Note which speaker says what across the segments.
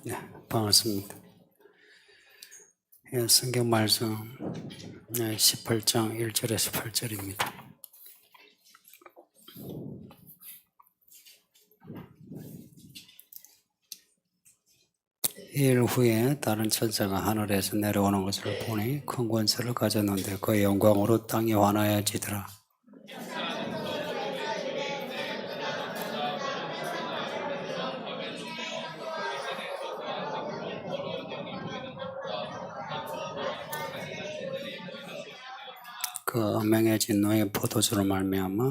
Speaker 1: 네, 반갑습니다. 예, 성경 말씀 18장 1절에서 8절입니다. 일 후에 다른 천사가 하늘에서 내려오는 것을 보니 큰 권세를 가졌는데 그의 영광으로 땅이 환하여지더라. 그 음행해진 노예 포도주로 말미암아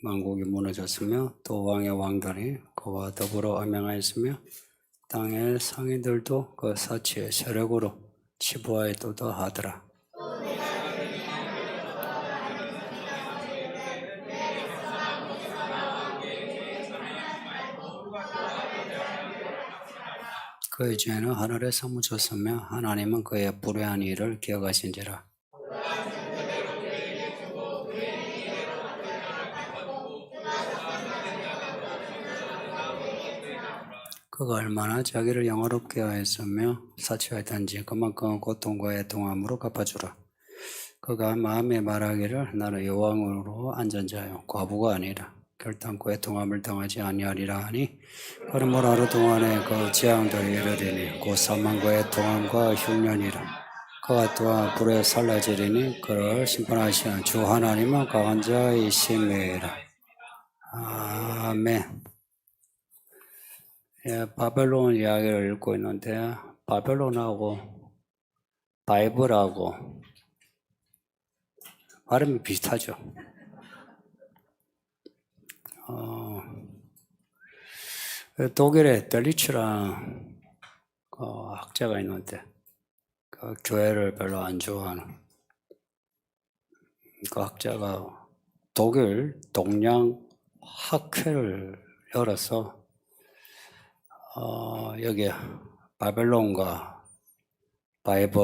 Speaker 1: 만국이 무너졌으며 또 왕의 왕들이 그와 더불어 음행하였으며 땅의 상인들도 그 사치의 세력으로 치부하였도다 하더라. 그의 죄는 하늘에 사무쳤으며 하나님은 그의 불의한 일을 기억하신지라. 그가 얼마나 자기를 영화롭게 하였으며 사치하였던지 그만큼 고통과 애통함으로 갚아주라. 그가 마음에 말하기를 나는 여왕으로 앉은 자요 과부가 아니라 결단코 애통함을 당하지 아니하리라 하니 그러므로 하루 동안에 그 재앙들이 이르리니 곧 사망과 애통함과 흉년이라. 그가 또한 불에 살라지리니 그를 심판하시는 주 하나님은 강한 자이심이라. 아멘. 예, 바벨론 이야기를 읽고 있는데 바벨론하고 바이블하고 발음이 비슷하죠. 독일에 델리츠라는 학자가 있는데 그 교회를 별로 안 좋아하는 그 학자가 독일 동양 학회를 열어서 여기 바벨론과 바이블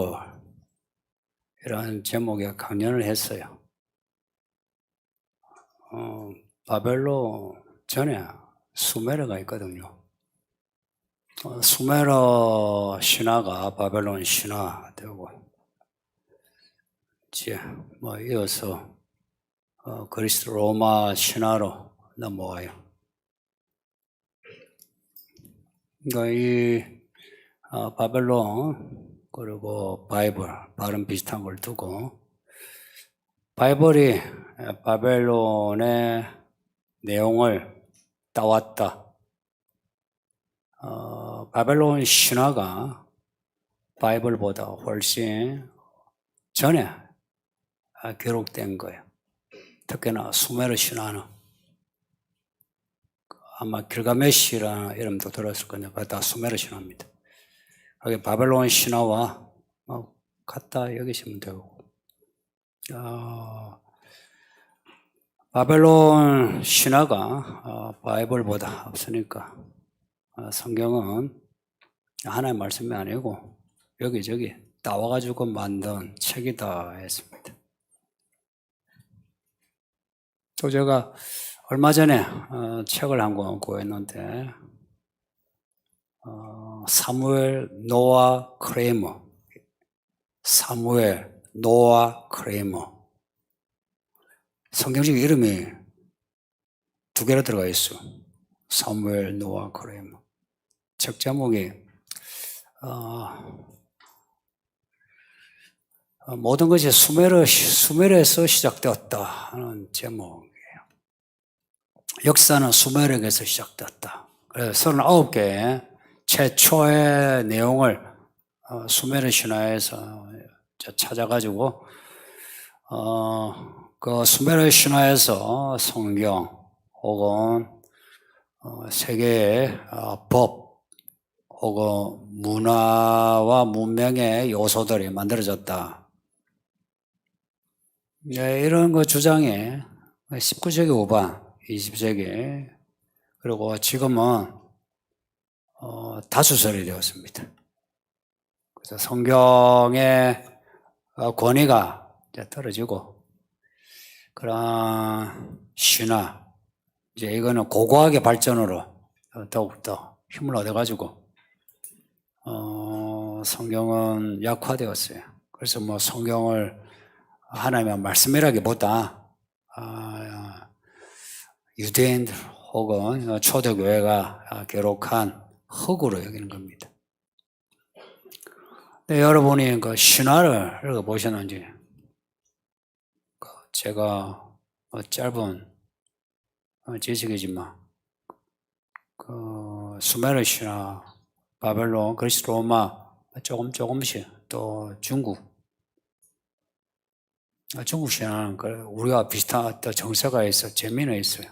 Speaker 1: 이런 제목의 강연을 했어요. 바벨론 전에 수메르가 있거든요. 수메르 신화가 바벨론 신화 되고 이제 이어서 그리스 로마 신화로 넘어와요. 그러니까 이 바벨론 그리고 바이블 발음 비슷한 걸 두고 바이블이 바벨론의 내용을 따왔다. 바벨론 신화가 바이블보다 훨씬 전에 기록된 거예요. 특히나 수메르 신화는 아마 길가메시라는 이름도 들었을 건데 그거 다 수메르 신화입니다. 바벨론 신화와 같다 여기시면 되고 바벨론 신화가 바이블보다 없으니까 성경은 하나의 말씀이 아니고 여기저기 따와가지고 만든 책이다 했습니다. 또 제가 얼마 전에 책을 한 권 구했는데 사무엘 노아 크레이머 사무엘 노아 크레이머 성경적 이름이 두 개로 들어가 있어. 사무엘 노아 크레이머. 책 제목이 모든 것이 수메르에서 시작되었다 하는 제목이에요. 역사는 수메르에서 시작되었다. 그래서 39개의 최초의 내용을 수메르 신화에서 찾아가지고 그 수메르 신화에서 성경 혹은 세계의 법 혹은 문화와 문명의 요소들이 만들어졌다. 이런 거 주장에 19세기 후반, 20세기 그리고 지금은 다수설이 되었습니다. 그래서 성경의 권위가 이제 떨어지고 그런 신화 이제 이거는 고고하게 발전으로 더욱더 힘을 얻어가지고 성경은 약화되었어요. 그래서 뭐 성경을 하나님의 말씀이라기보다 유대인들 혹은 초대교회가 기록한 흙으로 여기는 겁니다. 네, 여러분이 그 신화를 읽어보셨는지, 제가 짧은 지식이지만, 수메르 신화, 바벨론, 그리스 로마, 조금씩, 또 중국 신화는 우리가 비슷한 정서가 있어, 재미는 있어요.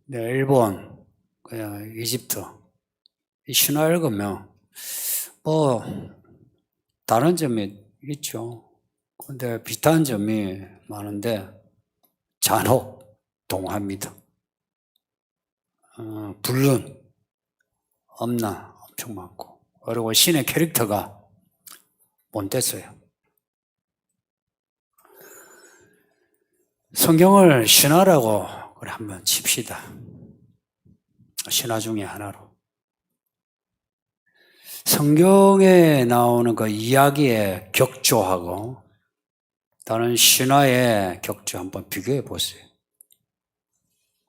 Speaker 1: 네, 일본, 그냥 이집트, 이 신화 읽으면, 다른 점이 있죠. 근데 비슷한 점이 많은데, 잔혹, 동합니다. 불륜, 엄난 엄청 많고, 그리고 신의 캐릭터가 못됐어요. 성경을 신화라고 한번 칩시다. 신화 중에 하나로. 성경에 나오는 그 이야기의 격조하고 다른 신화의 격조 한번 비교해 보세요.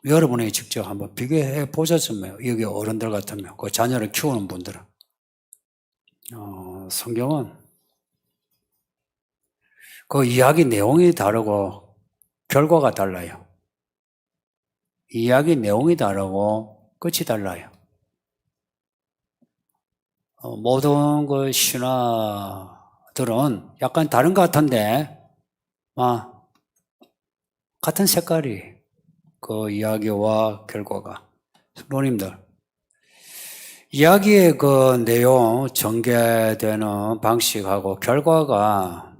Speaker 1: 여러분이 직접 한번 비교해 보셨으면, 여기 어른들 같으면, 그 자녀를 키우는 분들은, 성경은 그 이야기 내용이 다르고 결과가 달라요. 이야기 내용이 다르고 끝이 달라요. 모든 그 신화들은 약간 다른 것 같은데, 같은 색깔이 그 이야기와 결과가. 성도님들, 이야기의 그 내용, 전개되는 방식하고 결과가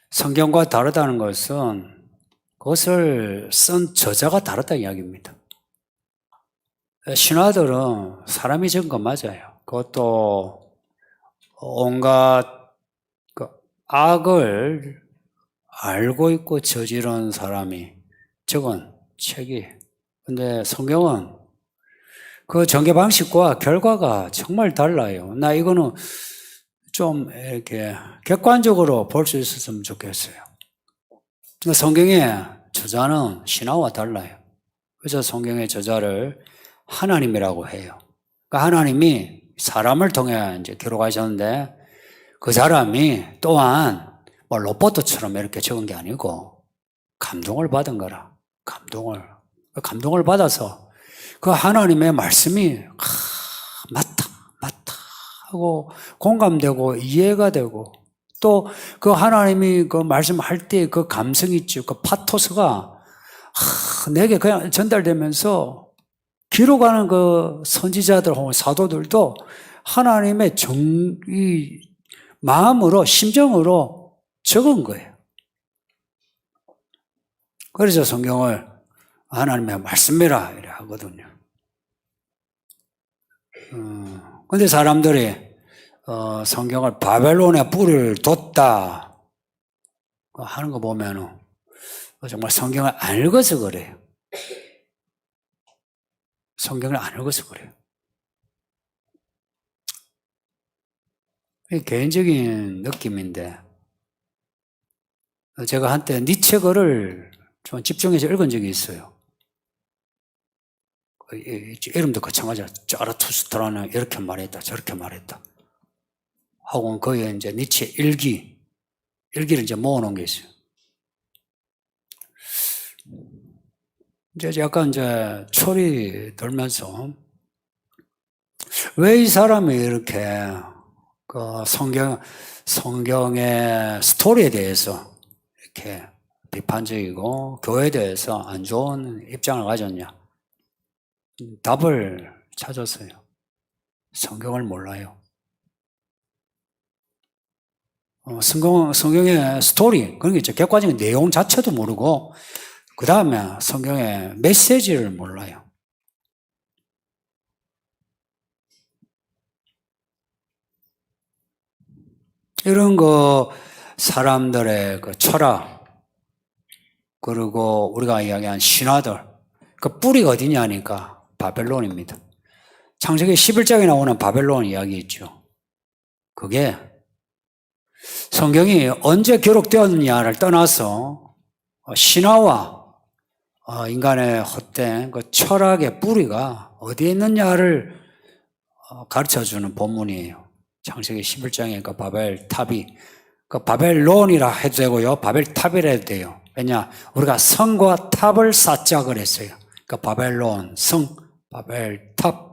Speaker 1: 성경과 다르다는 것은 그것을 쓴 저자가 다르다 이야기입니다. 신화들은 사람이 적은 거 맞아요. 그것도 온갖 악을 알고 있고 저지른 사람이 적은 책이. 근데 성경은 그 전개 방식과 결과가 정말 달라요. 나 이거는 좀 이렇게 객관적으로 볼 수 있었으면 좋겠어요. 성경의 저자는 신화와 달라요. 그래서 성경의 저자를 하나님이라고 해요. 그러니까 하나님이 사람을 통해 이제 기록하셨는데, 그 사람이 또한 뭐 로버트처럼 이렇게 적은 게 아니고 감동을 받은 거라. 감동을 받아서 그 하나님의 말씀이 맞다 하고 공감되고 이해가 되고, 또 그 하나님이 그 말씀할 때 그 감성 있죠. 그 파토스가 내게 그냥 전달되면서 기록하는 그 선지자들 혹은 사도들도 하나님의 마음으로, 심정으로 적은 거예요. 그래서 성경을 하나님의 말씀이라 이래 하거든요. 근데 사람들이 성경을 바벨론에 뿔을 뒀다 하는 거 보면은 정말 성경을 안 읽어서 그래요. 성경을 안 읽어서 그래요. 개인적인 느낌인데, 제가 한때 니체 글을 좀 집중해서 읽은 적이 있어요. 이름도 거창하죠. 자라투스트라는 이렇게 말했다, 저렇게 말했다. 하고는 거기에 이제 니체 일기를 이제 모아놓은 게 있어요. 이제 약간 이제 철이 들면서, 왜 이 사람이 이렇게 그 성경의 스토리에 대해서 이렇게 비판적이고 교회에 대해서 안 좋은 입장을 가졌냐? 답을 찾았어요. 성경을 몰라요. 성경의 스토리, 그런 게 있죠. 객관적인 내용 자체도 모르고, 그 다음에 성경의 메시지를 몰라요. 이런 사람들의 그 철학, 그리고 우리가 이야기한 신화들, 그 뿌리가 어디냐니까 바벨론입니다. 창세기 11장에 나오는 바벨론 이야기 있죠. 그게 성경이 언제 기록되었느냐를 떠나서 신화와 인간의 헛된 그 철학의 뿌리가 어디에 있느냐를 가르쳐주는 본문이에요. 창세기 11장에 그 바벨탑이, 그 바벨론이라 해도 되고요, 바벨탑이라 해도 돼요. 왜냐? 우리가 성과 탑을 쌓자 그랬어요. 그 바벨론, 성, 바벨탑.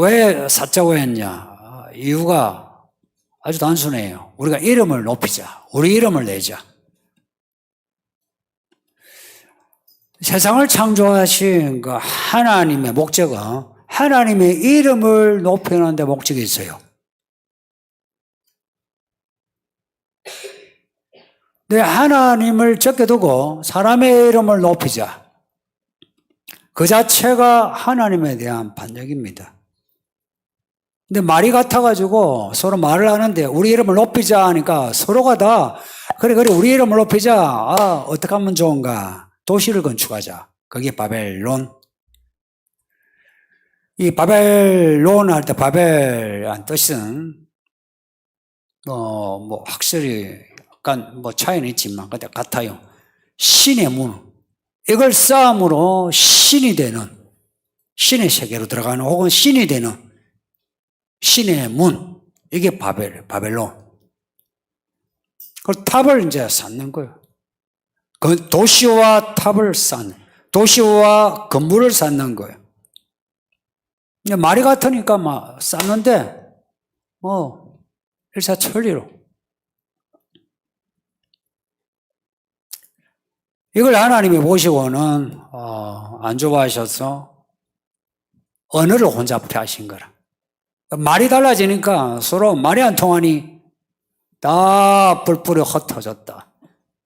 Speaker 1: 왜 쌓자고 했냐? 이유가 아주 단순해요. 우리가 이름을 높이자. 우리 이름을 내자. 세상을 창조하신 그 하나님의 목적은 하나님의 이름을 높이는 데 목적이 있어요. 내 하나님을 적게 두고 사람의 이름을 높이자. 그 자체가 하나님에 대한 반역입니다. 근데 말이 같아가지고 서로 말을 하는데 우리 이름을 높이자 하니까 서로가 다 그래 우리 이름을 높이자. 어떻게 하면 좋은가? 도시를 건축하자. 그게 바벨론. 이 바벨론 할 때 바벨한 뜻은 뭐 확실히 약간 뭐 차이는 있지만 근데 같아요. 신의 문. 이걸 쌓음으로 신이 되는, 신의 세계로 들어가는 혹은 신이 되는 신의 문. 이게 바벨론. 그 탑을 이제 쌓는 거예요. 그 도시와 탑을 쌓는, 도시와 건물을 쌓는 거예요. 말이 같으니까 막 쌓는데, 뭐, 일사천리로. 이걸 하나님이 보시고는, 안 좋아하셔서 언어를 혼잡 하신 거라. 말이 달라지니까 서로 말이 안 통하니 다 뿔뿔이 흩어졌다.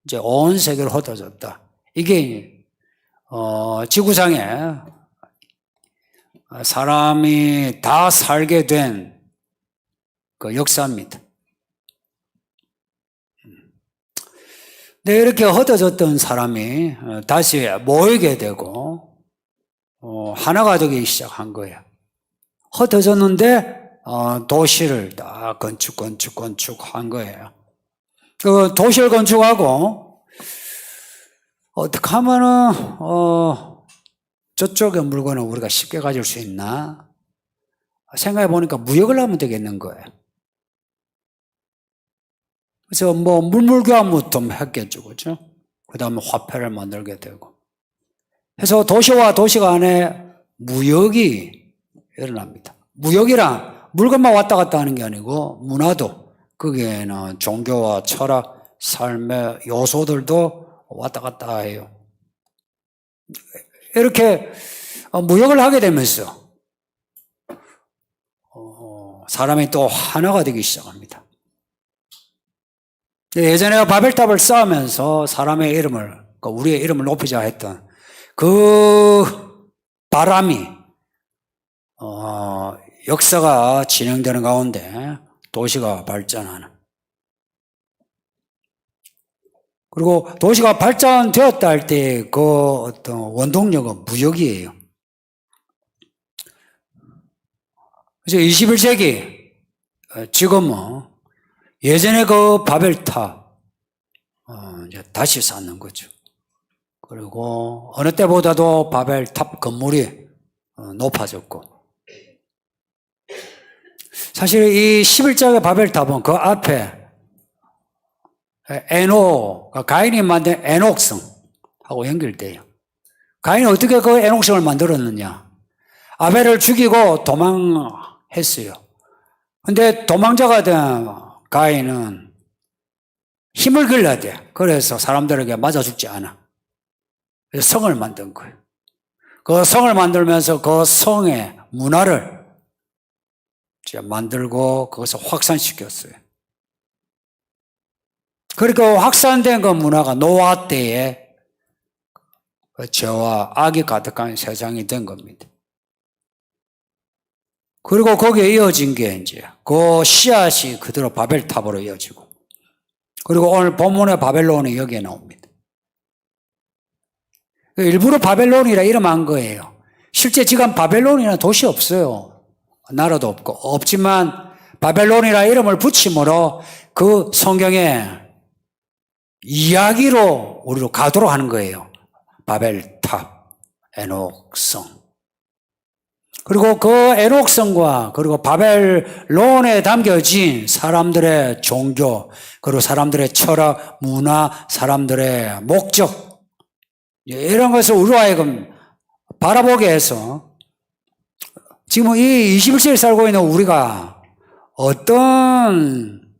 Speaker 1: 이제 온 세계로 흩어졌다. 이게, 지구상에 사람이 다 살게 된 그 역사입니다. 네, 이렇게 흩어졌던 사람이 다시 모이게 되고 하나가 되기 시작한 거예요. 흩어졌는데 도시를 다 건축한 거예요. 그 도시를 건축하고 어떻게 하면은 저쪽의 물건을 우리가 쉽게 가질 수 있나 생각해 보니까 무역을 하면 되겠는 거예요. 그래서 뭐 물물교환부터 했겠죠, 그렇죠? 그 다음에 화폐를 만들게 되고. 그래서 도시와 도시 간에 무역이 일어납니다. 무역이란 물건만 왔다 갔다 하는 게 아니고 문화도, 거기에는 종교와 철학, 삶의 요소들도 왔다 갔다 해요. 이렇게 무역을 하게 되면서 사람이 또 하나가 되기 시작합니다. 예전에 바벨탑을 쌓으면서 사람의 이름을, 우리의 이름을 높이자 했던 그 바람이 역사가 진행되는 가운데 도시가 발전하는, 그리고 도시가 발전되었다 할 때 그 어떤 원동력은 무역이에요. 그래서 21세기 지금은 예전에 그 바벨탑 이제 다시 쌓는 거죠. 그리고 어느 때보다도 바벨탑 건물이 높아졌고, 사실 이 11장의 바벨탑은 그 앞에 가인이 만든 에녹성하고 연결돼요. 가인이 어떻게 그 에녹성을 만들었느냐? 아벨을 죽이고 도망했어요. 근데 도망자가 된 가인은 힘을 길러야 돼. 그래서 사람들에게 맞아 죽지 않아. 그래서 성을 만든 거예요. 그 성을 만들면서 그 성의 문화를 만들고 그것을 확산시켰어요. 그러니까 확산된 그 문화가 노아 때에 그 죄와 악이 가득한 세상이 된 겁니다. 그리고 거기에 이어진 게 이제 그 씨앗이 그대로 바벨탑으로 이어지고, 그리고 오늘 본문의 바벨론이 여기에 나옵니다. 일부러 바벨론이라 이름한 거예요. 실제 지금 바벨론이라는 도시 없어요. 나라도 없고. 없지만 바벨론이라 이름을 붙임으로 그 성경에 이야기로 우리로 가도록 하는 거예요. 바벨탑, 에녹성. 그리고 그 에녹성과 그리고 바벨론에 담겨진 사람들의 종교, 그리고 사람들의 철학, 문화, 사람들의 목적, 이런 것을 우리로 하여금 바라보게 해서 지금 이 21세기에 살고 있는 우리가 어떤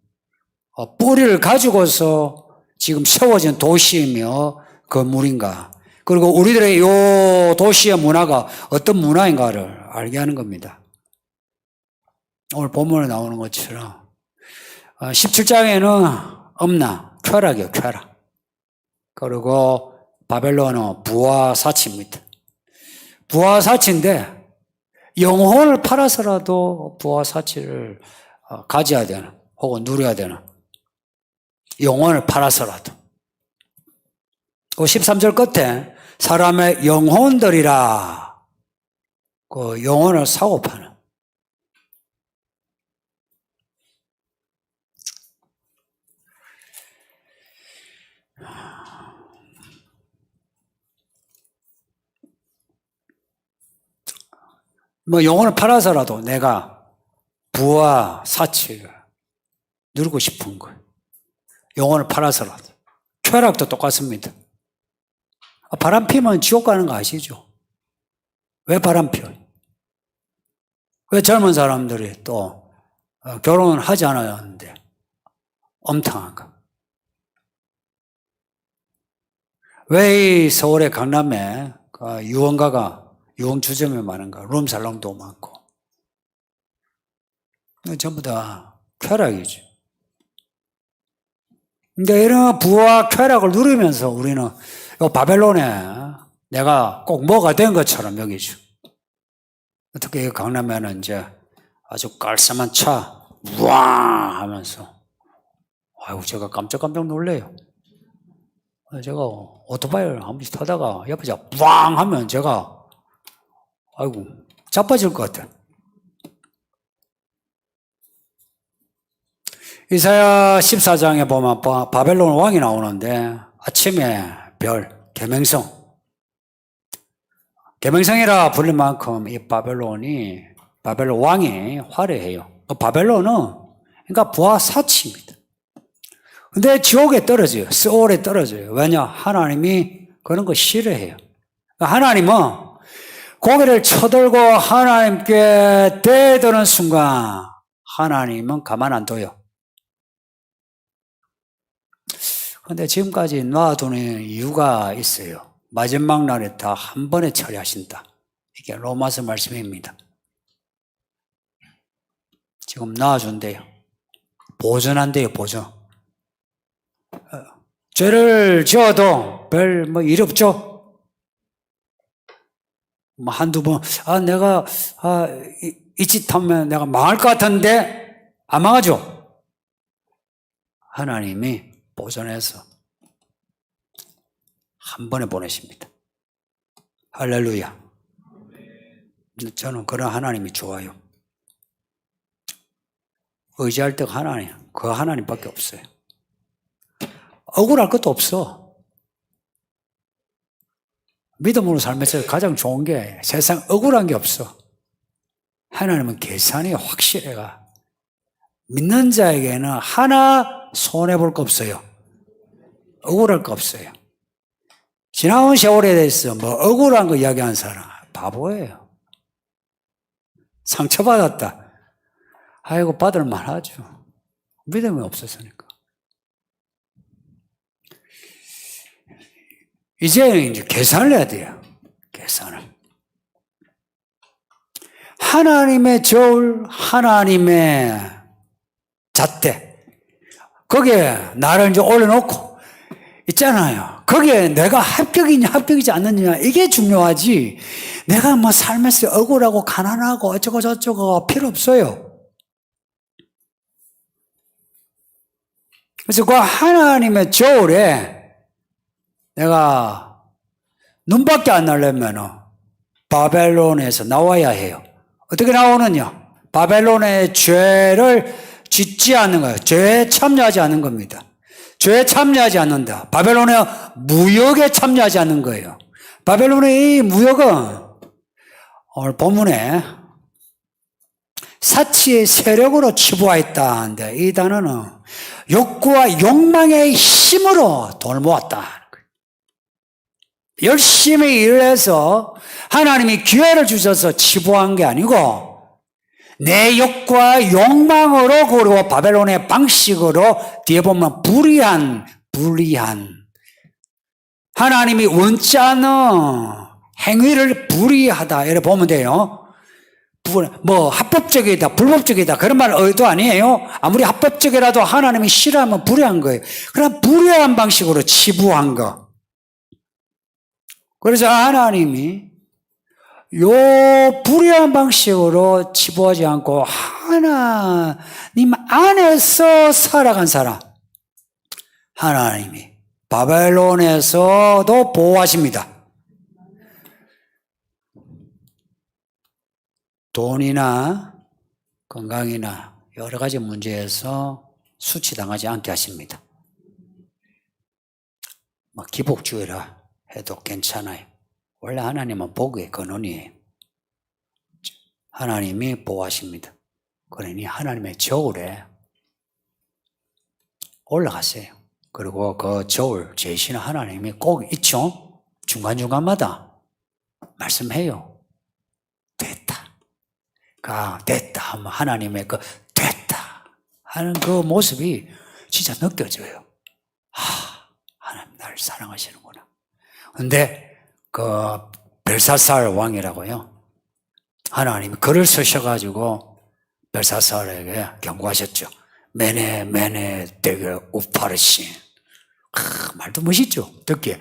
Speaker 1: 뿌리를 가지고서 지금 세워진 도시이며 건물인가, 그리고 우리들의 이 도시의 문화가 어떤 문화인가를 알게 하는 겁니다. 오늘 본문에 나오는 것처럼 17장에는 엄나, 쾌락이에요. 쾌락. 그리고 바벨론은 부와 사치입니다. 부와 사치인데 영혼을 팔아서라도 부와 사치를 가져야 되는, 혹은 누려야 되는, 영혼을 팔아서라도. 그 13절 끝에 사람의 영혼들이라, 그 영혼을 사고 파는. 뭐 영혼을 팔아서라도 내가 부와 사치를 누리고 싶은 거예요. 영혼을 팔아서라도. 쾌락도 똑같습니다. 바람 피면 지옥 가는 거 아시죠? 왜 바람 피워요? 왜 젊은 사람들이 또 결혼을 하지 않았는데 엄탕한가? 왜 이 서울의 강남에 유흥가가, 유흥주점이 많은가? 룸살롱도 많고. 전부 다 쾌락이죠. 근데 이런 부와 쾌락을 누리면서 우리는 이 바벨론에 내가 꼭 뭐가 된 것처럼 여기죠. 특히 이 강남에는 이제 아주 깔쌈한 차, 우왕 하면서, 아이고, 제가 깜짝깜짝 놀래요. 제가 오토바이를 한 번씩 타다가 옆에 제가 우왕 하면 제가, 아이고, 자빠질 것 같아. 이사야 14장에 보면 바벨론 왕이 나오는데 아침에 별, 계명성. 계명성이라 불릴 만큼 이 바벨론 왕이 화려해요. 바벨론은 그러니까 부하 사치입니다. 근데 지옥에 떨어져요. 스올에 떨어져요. 왜냐? 하나님이 그런 거 싫어해요. 하나님은 고개를 쳐들고 하나님께 대드는 순간 하나님은 가만 안 둬요. 근데 지금까지 놔두는 이유가 있어요. 마지막 날에 다 한 번에 처리하신다. 이게 로마서 말씀입니다. 지금 놔준대요. 보존한대요, 보존. 죄를 지어도 별 일 없죠? 한두 번, 내가, 이 짓 하면 내가 망할 것 같은데, 안 망하죠? 하나님이 보존해서 한 번에 보내십니다. 할렐루야. 저는 그런 하나님이 좋아요. 의지할 때가 하나님, 그 하나님밖에 없어요. 억울할 것도 없어. 믿음으로 살면서 가장 좋은 게 세상 억울한 게 없어. 하나님은 계산이 확실해가. 믿는 자에게는 하나 손해볼 거 없어요. 억울할 거 없어요. 지나온 세월에 대해서 뭐 억울한 거 이야기하는 사람 바보예요. 상처받았다. 아이고, 받을 만하죠. 믿음이 없었으니까. 이제 계산을 해야 돼요. 계산을. 하나님의 저울, 하나님의 잣대. 거기에 나를 이제 올려놓고 있잖아요. 거기에 내가 합격이냐 합격이지 않느냐 이게 중요하지. 내가 뭐 살면서 억울하고 가난하고 어쩌고 저쩌고 필요 없어요. 그래서 그 하나님의 저울에 내가 눈밖에 안 나려면 바벨론에서 나와야 해요. 어떻게 나오느냐? 바벨론의 죄를 짓지 않는 거예요. 죄에 참여하지 않는 겁니다. 죄에 참여하지 않는다. 바벨론의 무역에 참여하지 않는 거예요. 바벨론의 이 무역은 오늘 본문에 사치의 세력으로 치부하였다는데 이 단어는 욕구와 욕망의 힘으로 돈을 모았다. 열심히 일해서 하나님이 기회를 주셔서 치부한 게 아니고 내 욕구와 욕망으로 그리고 바벨론의 방식으로 뒤에 보면 불의한 하나님이 원치 않은 행위를 불의하다 이렇게 보면 돼요. 뭐 합법적이다 불법적이다 그런 말 의도 아니에요. 아무리 합법적이라도 하나님이 싫어하면 불의한 거예요. 그럼 불의한 방식으로 치부한 거. 그래서 하나님이 요 불의한 방식으로 치부하지 않고 하나님 안에서 살아간 사람 하나님이 바벨론에서도 보호하십니다. 돈이나 건강이나 여러 가지 문제에서 수치당하지 않게 하십니다. 뭐 기복주의라 해도 괜찮아요. 원래 하나님은 복의 근원이에요. 하나님이 보호하십니다. 그러니 하나님의 저울에 올라가세요. 그리고 그 저울 제시는 하나님이 꼭 있죠. 중간중간마다 말씀해요. 됐다. 됐다 하면 하나님의 그 됐다 하는 그 모습이 진짜 느껴져요. 하나님 나를 사랑하시는구나. 근데 그 벨사살 왕이라고요. 하나님이 글을 쓰셔가지고 벨사살에게 경고하셨죠. 메네 되게 우파르신. 말도 멋있죠. 듣기에.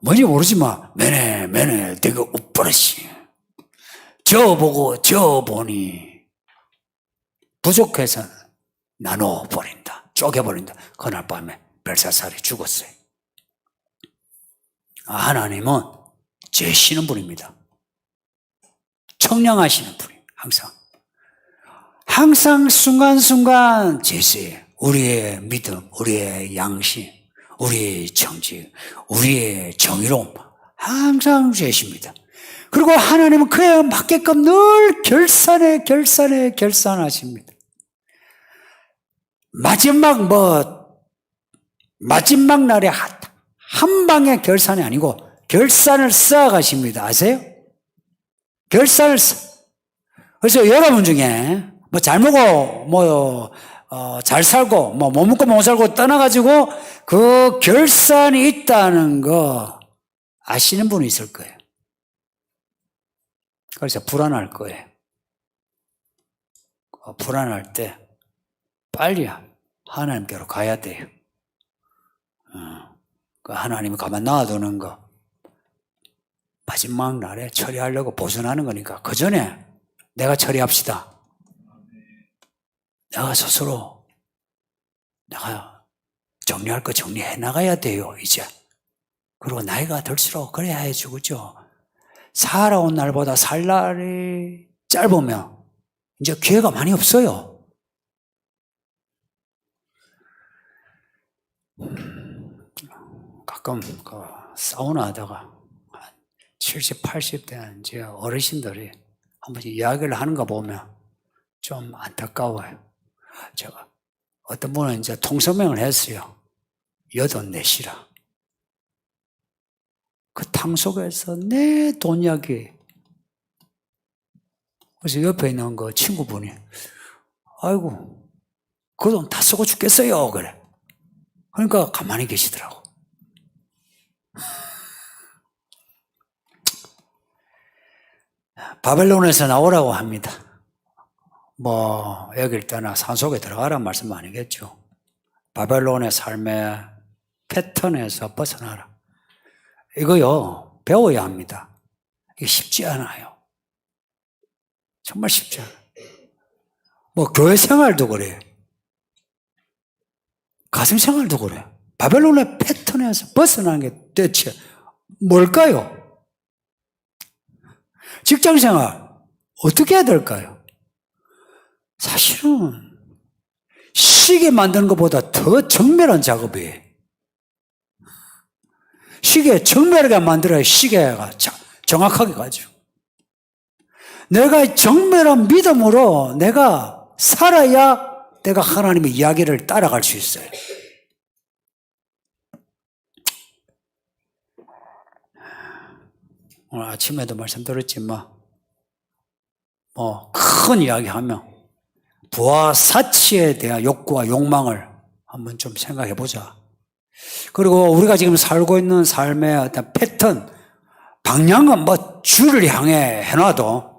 Speaker 1: 뭔지 모르지만 메네 되게 우파르신. 저 보고 저 보니 부족해서 나눠버린다. 쪼개버린다. 그날 밤에 벨사살이 죽었어요. 하나님은 재시는 분입니다. 청량하시는 분이에요. 항상 순간순간 제시해요. 우리의 믿음, 우리의 양심, 우리의 정직, 우리의 정의로움 항상 제시입니다. 그리고 하나님은 그에 맞게끔 늘 결산하십니다. 마지막 날에 한 방의 결산이 아니고 결산을 쌓아가십니다. 아세요? 결산을 그래서 여러분 중에 뭐 잘 먹고 잘 살고 못 먹고 못 살고 떠나가지고 그 결산이 있다는 거 아시는 분이 있을 거예요. 그래서 불안할 거예요. 불안할 때 빨리 하나님께로 가야 돼요. 그 하나님이 가만 놔두는 거 마지막 날에 처리하려고 보존하는 거니까 그 전에 내가 처리합시다. 내가 스스로 내가 정리할 거 정리해 나가야 돼요. 이제. 그리고 나이가 들수록 그래야 해죠. 그죠? 살아온 날보다 살 날이 짧으면 이제 기회가 많이 없어요. 가끔 사우나 하다가 70, 80대 이제 어르신들이 한 번씩 이야기를 하는 거 보면 좀 안타까워요. 제가 어떤 분은 이제 통서명을 했어요. 84시라. 그 탕 속에서 내 돈 이야기. 그래서 옆에 있는 그 친구분이 아이고 그 돈 다 쓰고 죽겠어요. 그래. 그러니까 가만히 계시더라고. 바벨론에서 나오라고 합니다. 뭐 여길 떠나 산속에 들어가라는 말씀 아니겠죠. 바벨론의 삶의 패턴에서 벗어나라. 이거요 배워야 합니다. 이게 쉽지 않아요. 정말 쉽지 않아요. 뭐 교회 생활도 그래요. 가정 생활도 그래요. 바벨론의 패턴에서 벗어나는 게 대체 뭘까요? 직장생활 어떻게 해야 될까요? 사실은 시계 만드는 것보다 더 정밀한 작업이에요. 시계 정밀하게 만들어야 시계가 정확하게 가죠. 내가 정밀한 믿음으로 내가 살아야 내가 하나님의 이야기를 따라갈 수 있어요. 오늘 아침에도 말씀드렸지만 큰 이야기하면 부와 사치에 대한 욕구와 욕망을 한번 좀 생각해 보자. 그리고 우리가 지금 살고 있는 삶의 어떤 패턴, 방향은 주를 향해 해놔도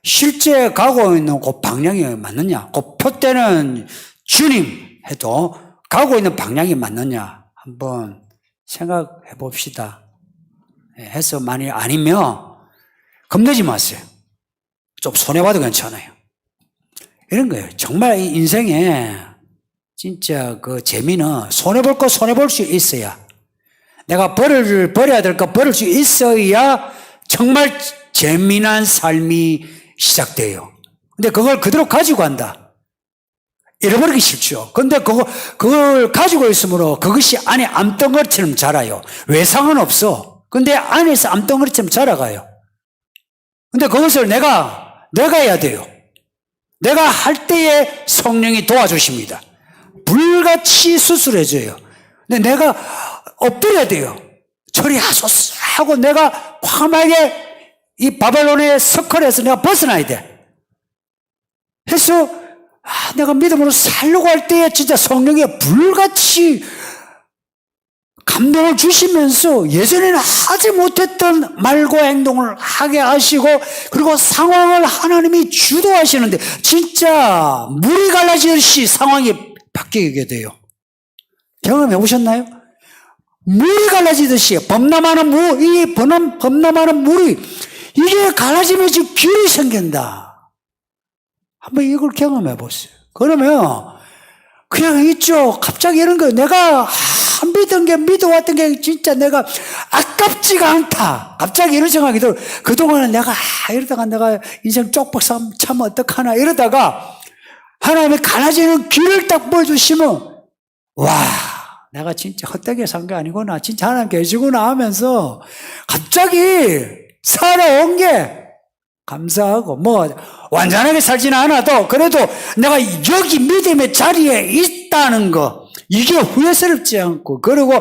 Speaker 1: 실제 가고 있는 그 방향이 맞느냐, 그 표대는 주님 해도 가고 있는 방향이 맞느냐 한번 생각해 봅시다. 해서 만일 아니면 겁내지 마세요. 좀 손해봐도 괜찮아요. 이런 거예요. 정말 이 인생에 진짜 그 재미는 손해볼 거 손해볼 수 있어야, 내가 버려야 될 거 버릴 수 있어야 정말 재미난 삶이 시작돼요. 근데 그걸 그대로 가지고 간다. 잃어버리기 싫죠. 근데 그걸 가지고 있으므로 그것이 안에 암덩어리처럼 자라요. 외상은 없어. 근데 안에서 암덩어리처럼 자라가요. 근데 그것을 내가 해야 돼요. 내가 할 때에 성령이 도와주십니다. 불같이 수술해줘요. 근데 내가 엎드려야 돼요. 처리하소서 하고 내가 과감하게 이 바벨론의 서클에서 내가 벗어나야 돼. 해서 내가 믿음으로 살려고 할 때에 진짜 성령이 불같이 감동을 주시면서 예전에는 하지 못했던 말과 행동을 하게 하시고, 그리고 상황을 하나님이 주도하시는데 진짜 물이 갈라지듯이 상황이 바뀌게 돼요. 경험해 보셨나요? 물이 갈라지듯이 범람하는 물이 이게 갈라지면서 길이 생긴다. 한번 이걸 경험해 보세요. 그러면 그냥 있죠. 갑자기 이런 거 내가 믿어왔던 게 진짜 내가 아깝지가 않다. 갑자기 이런 생각이 들어. 그동안은 내가 이러다가 내가 인생 쪽박 참 어떡하나 이러다가 하나님이 갈라지는 길을 딱 보여주시면, 와, 내가 진짜 헛되게 산 게 아니구나, 진짜 하나님 계시구나 하면서 갑자기 살아온 게 감사하고, 완전하게 살지는 않아도 그래도 내가 여기 믿음의 자리에 있다는 거, 이게 후회스럽지 않고, 그리고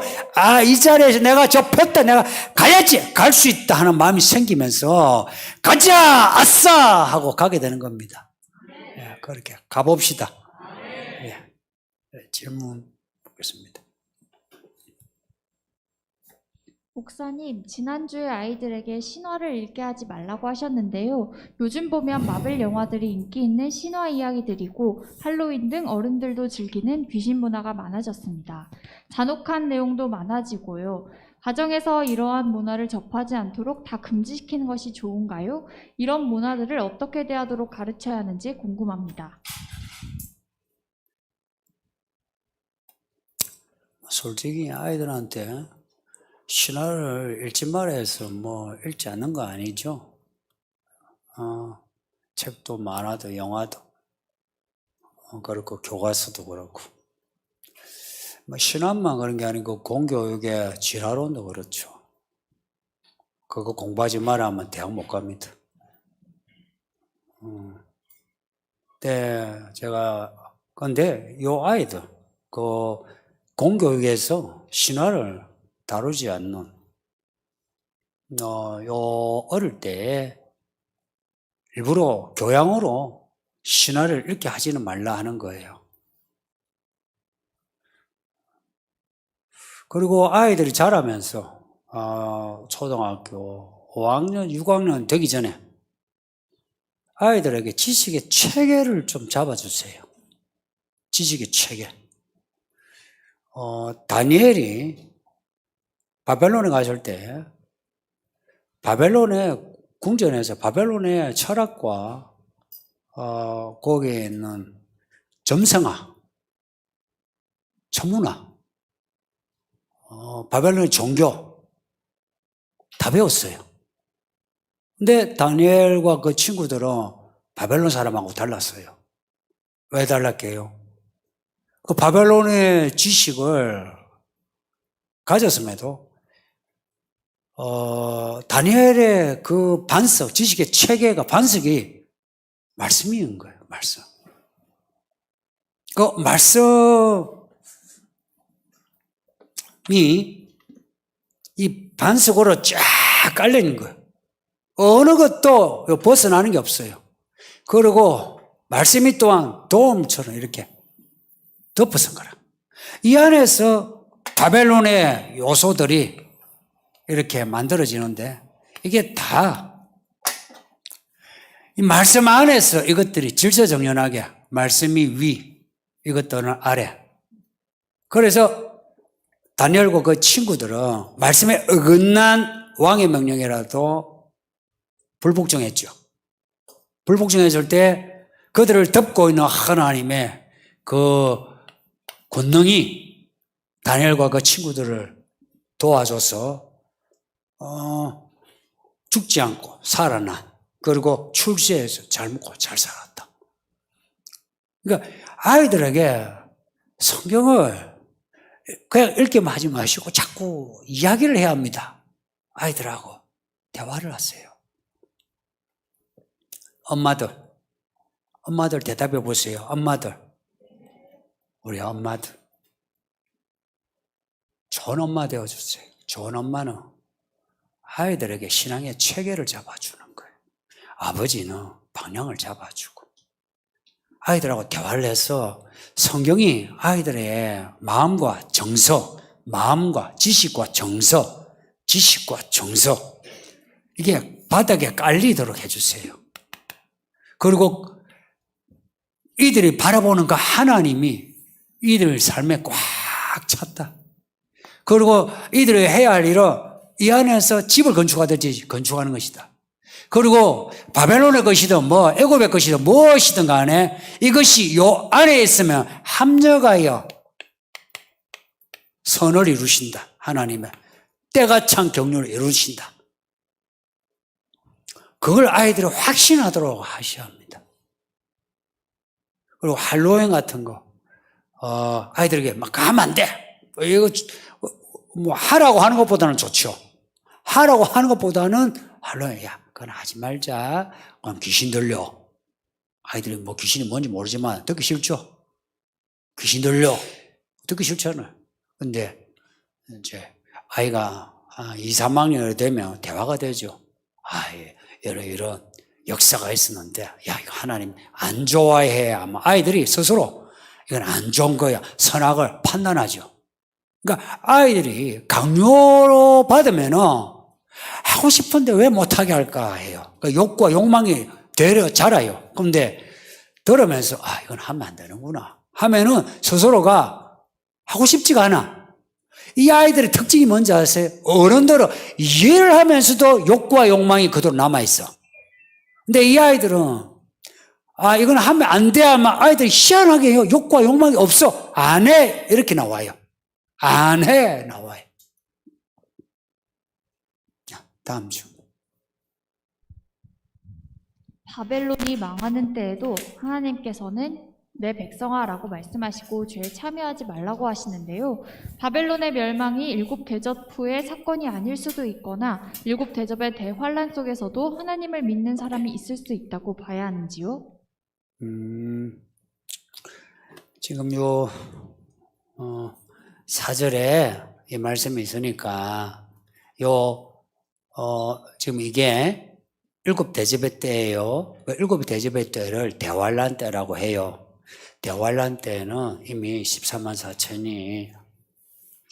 Speaker 1: 이 자리에서 내가 저 폈다, 내가 가야지, 갈 수 있다 하는 마음이 생기면서 가자, 아싸 하고 가게 되는 겁니다. 예, 그렇게 가봅시다. 예, 질문 보겠습니다.
Speaker 2: 목사님, 지난주에 아이들에게 신화를 읽게 하지 말라고 하셨는데요. 요즘 보면 마블 영화들이 인기 있는 신화 이야기들이고 할로윈 등 어른들도 즐기는 귀신 문화가 많아졌습니다. 잔혹한 내용도 많아지고요. 가정에서 이러한 문화를 접하지 않도록 다 금지시키는 것이 좋은가요? 이런 문화들을 어떻게 대하도록 가르쳐야 하는지 궁금합니다.
Speaker 1: 솔직히 아이들한테 신화를 읽지 말아서 읽지 않는 거 아니죠. 책도 만화도 영화도 그렇고 교과서도 그렇고, 신화만 그런 게 아니고 공교육의 진화론도 그렇죠. 그거 공부하지 마라 하면 대학 못 갑니다. 근데 요 아이들 그 공교육에서 신화를 다루지 않는, 어릴 때 일부러 교양으로 신화를 읽게 하지는 말라 하는 거예요. 그리고 아이들이 자라면서, 초등학교 5학년, 6학년 되기 전에 아이들에게 지식의 체계를 좀 잡아주세요. 지식의 체계. 다니엘이 바벨론에 갔을 때 바벨론의 궁전에서 바벨론의 철학과 거기에 있는 점성학, 천문학, 바벨론의 종교 다 배웠어요. 근데 다니엘과 그 친구들은 바벨론 사람하고 달랐어요. 왜 달랐게요? 그 바벨론의 지식을 가졌음에도 다니엘의 그 반석, 지식의 체계가 반석이 말씀인 거예요. 말씀. 그 말씀이 이 반석으로 쫙 깔려있는 거예요. 어느 것도 벗어나는 게 없어요. 그리고 말씀이 또한 도움처럼 이렇게 덮어선 거라. 이 안에서 바벨론의 요소들이 이렇게 만들어지는데 이게 다 이 말씀 안에서 이것들이 질서정연하게 말씀이 위, 이것들은 아래. 그래서 다니엘과 그 친구들은 말씀에 어긋난 왕의 명령이라도 불복종했죠. 불복종했을 때 그들을 덮고 있는 하나님의 그 권능이 다니엘과 그 친구들을 도와줘서 죽지 않고 살아난, 그리고 출세해서 잘 먹고 잘 살았다. 그러니까 아이들에게 성경을 그냥 읽기만 하지 마시고 자꾸 이야기를 해야 합니다. 아이들하고 대화를 하세요. 엄마들 대답해 보세요. 엄마들, 우리 엄마들 좋은 엄마 되어주세요. 좋은 엄마는 아이들에게 신앙의 체계를 잡아주는 거예요. 아버지는 방향을 잡아주고 아이들하고 대화를 해서 성경이 아이들의 마음과 정서, 마음과 지식과 정서, 이게 바닥에 깔리도록 해주세요. 그리고 이들이 바라보는 그 하나님이 이들 삶에 꽉 찼다. 그리고 이들이 해야 할 일은 이 안에서 집을 건축하듯이 건축하는 것이다. 그리고 바벨론의 것이든 애굽의 것이든 무엇이든 간에 이것이 요 안에 있으면 합력하여 선을 이루신다. 하나님의 때가 찬 경륜을 이루신다. 그걸 아이들이 확신하도록 하셔야 합니다. 그리고 할로윈 같은 거 아이들에게 막 가면 안 돼. 이거 하라고 하는 것보다는 좋죠. 하라고 하는 것보다는 할로윈, 야, 그건 하지 말자. 그럼 귀신 들려. 아이들이 귀신이 뭔지 모르지만 듣기 싫죠. 귀신 들려. 듣기 싫잖아요. 근데 이제 아이가 2, 3학년이 되면 대화가 되죠. 이런 역사가 있었는데, 야, 이거 하나님 안 좋아해. 아마 아이들이 스스로 이건 안 좋은 거야. 선악을 판단하죠. 그러니까 아이들이 강요로 받으면은 하고 싶은데 왜 못하게 할까 해요. 그러니까 욕과 욕망이 되려 자라요. 그런데 들으면서 이건 하면 안 되는구나 하면은 스스로가 하고 싶지가 않아. 이 아이들의 특징이 뭔지 아세요? 어른들은 이해를 하면서도 욕과 욕망이 그대로 남아있어. 근데 이 아이들은 이건 하면 안 돼 하면 아이들이 희한하게 해요. 욕과 욕망이 없어. 안 해. 이렇게 나와요. 안 해. 나와요. 다음 주.
Speaker 2: 바벨론이 망하는 때에도 하나님께서는 내 백성아라고 말씀하시고 죄에 참여하지 말라고 하시는데요. 바벨론의 멸망이 일곱 대접 후의 사건이 아닐 수도 있거나 일곱 대접의 대환란 속에서도 하나님을 믿는 사람이 있을 수 있다고 봐야 하는지요?
Speaker 1: 지금 요 4절에 이 말씀이 있으니까 지금 이게 일곱 대접의 때예요. 일곱 대접의 때를 대환란 때라고 해요. 대환란 때는 이미 14만 4천이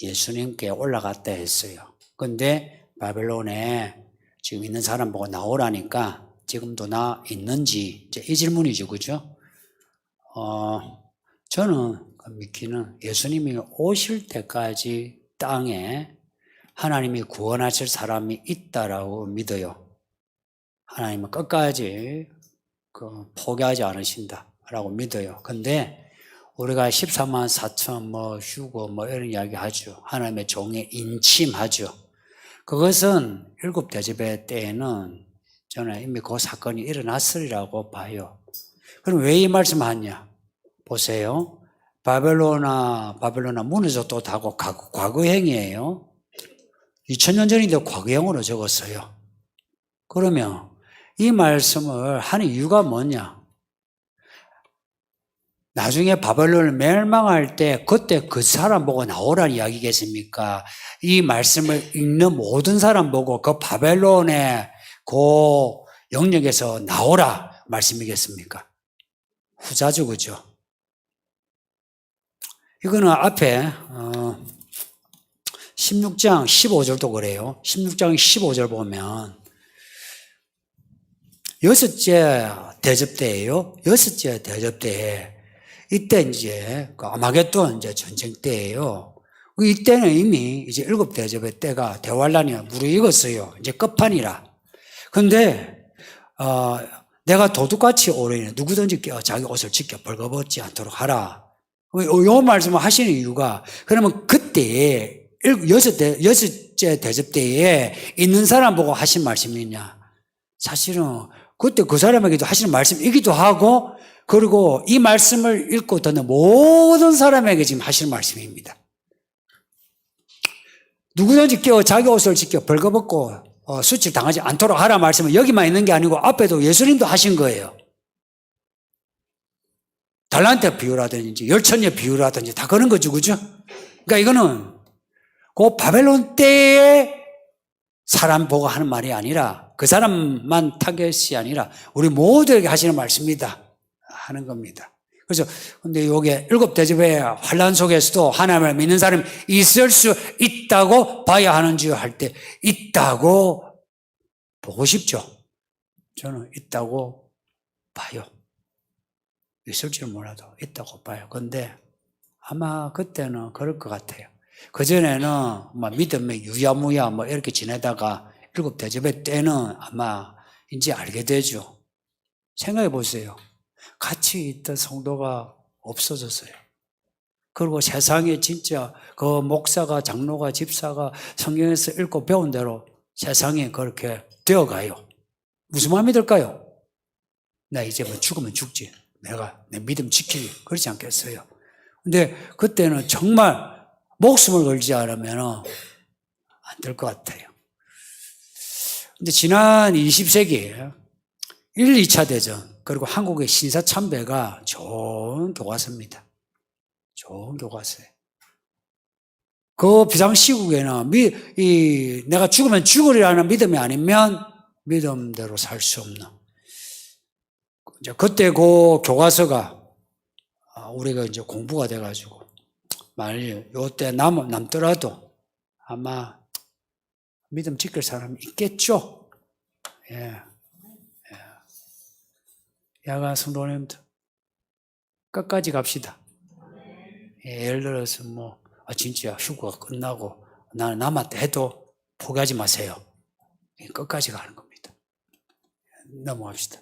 Speaker 1: 예수님께 올라갔다 했어요. 근데 바벨론에 지금 있는 사람 보고 나오라니까 지금도 나 있는지 이 질문이죠. 그죠? 저는 믿기는 예수님이 오실 때까지 땅에 하나님이 구원하실 사람이 있다라고 믿어요. 하나님은 끝까지 포기하지 않으신다라고 믿어요. 근데 우리가 14만 4천 휴고 이런 이야기 하죠. 하나님의 종에 인침하죠. 그것은 일곱 대접의 때에는 저는 이미 그 사건이 일어났으리라고 봐요. 그럼 왜 이 말씀하냐? 보세요. 바벨로나 무너졌다고 과거형이에요. 2000년 전인데 과거형으로 적었어요. 그러면 이 말씀을 하는 이유가 뭐냐? 나중에 바벨론을 멸망할 때 그때 그 사람 보고 나오라는 이야기겠습니까? 이 말씀을 읽는 모든 사람 보고 그 바벨론의 그 영역에서 나오라 말씀이겠습니까? 후자죠, 그죠? 이거는 앞에 16장 15절도 그래요. 16장 15절 보면 여섯째 대접 때예요. 여섯째 대접 때에 이때 이제 그 아마겟돈 이제 전쟁 때예요. 이때는 이미 이제 일곱 대접의 때가 대환란이 무르익었어요. 이제 끝판이라. 근데 내가 도둑같이 오르니 누구든지 자기 옷을 지켜 벌거벗지 않도록 하라. 이 말씀을 하시는 이유가 그러면 그때 여섯째 대접 때에 있는 사람 보고 하신 말씀이냐? 사실은 그때 그 사람에게도 하시는 말씀이기도 하고 그리고 이 말씀을 읽고 듣는 모든 사람에게 지금 하시는 말씀입니다. 누구든지 자기 옷을 지켜 벌거벗고 수치를 당하지 않도록 하라 말씀은 여기만 있는 게 아니고 앞에도 예수님도 하신 거예요. 달란트 비유라든지 열천의 비유라든지 다 그런 거죠, 그죠? 그러니까 이거는 그 바벨론 때의 사람 보고 하는 말이 아니라 그 사람만 타겟이 아니라 우리 모두에게 하시는 말씀이다 하는 겁니다. 그래서 근데 요게 일곱 대접의 환란 속에서도 하나님을 믿는 사람이 있을 수 있다고 봐야 하는지요 할 때 있다고 보고 싶죠. 저는 있다고 봐요. 있을지 몰라도 있다고 봐요. 근데 아마 그때는 그럴 것 같아요. 그전에는 믿음의 유야무야 이렇게 지내다가 일곱 대접의 때는 아마 이제 알게 되죠. 생각해 보세요. 같이 있던 성도가 없어졌어요. 그리고 세상에 진짜 그 목사가, 장로가, 집사가 성경에서 읽고 배운 대로 세상에 그렇게 되어가요. 무슨 마음이 들까요? 나 이제 죽으면 죽지. 내가 내 믿음 지키기. 그렇지 않겠어요? 근데 그때는 정말 목숨을 걸지 않으면 안 될 것 같아요. 근데 지난 20세기 1, 2차 대전 그리고 한국의 신사참배가 좋은 교과서입니다. 좋은 교과서예요. 그 비상시국에는 내가 죽으면 죽으리라는 믿음이 아니면 믿음대로 살 수 없는 이제 그때 그 교과서가 우리가 이제 공부가 돼가지고 만일 요때 남더라도 아마 믿음 지킬 사람이 있겠죠. 예. 야간 성도님들 끝까지 갑시다. 예를 들어서 진짜 휴가가 끝나고 나는 남았다 해도 포기하지 마세요. 끝까지 가는 겁니다. 넘어갑시다.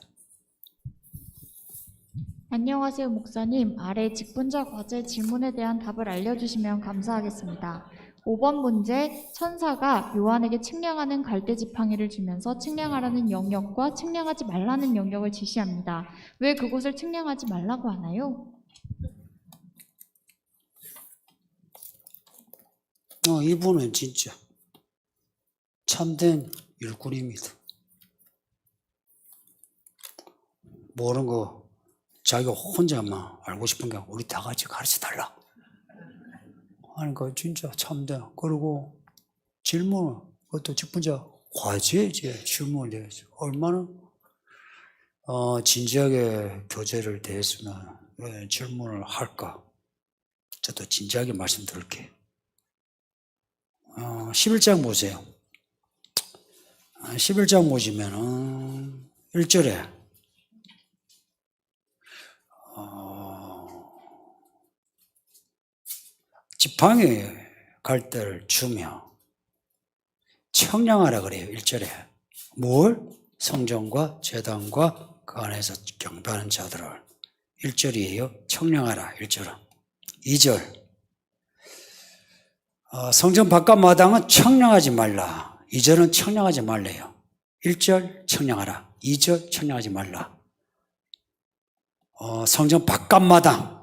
Speaker 2: 안녕하세요, 목사님. 아래 직분자 과제 질문에 대한 답을 알려주시면 감사하겠습니다. 5번 문제, 천사가 요한에게 측량하는 갈대 지팡이를 주면서 측량하라는 영역과 측량하지 말라는 영역을 지시합니다. 왜 그곳을 측량하지 말라고 하나요?
Speaker 1: 이분은 진짜 참된 일꾼입니다. 모르는 거 자기가 혼자만 알고 싶은 게 우리 다 같이 가르쳐 달라. 하는 거 진짜 참된. 그리고 질문을 그것도 직분자 과제에 질문을 내서 얼마나 진지하게 교재를 대했으면 왜 질문을 할까? 저도 진지하게 말씀드릴게요. 11장 보세요. 11장 보시면은 1절에 지팡이 갈대를 주며 청량하라 그래요. 1절에 뭘? 성전과 제단과 그 안에서 경배하는 자들을 1절이에요. 청량하라 1절은 2절 성전 바깥 마당은 청량하지 말라. 2절은 청량하지 말래요. 1절 청량하라. 2절 청량하지 말라. 성전 바깥마당.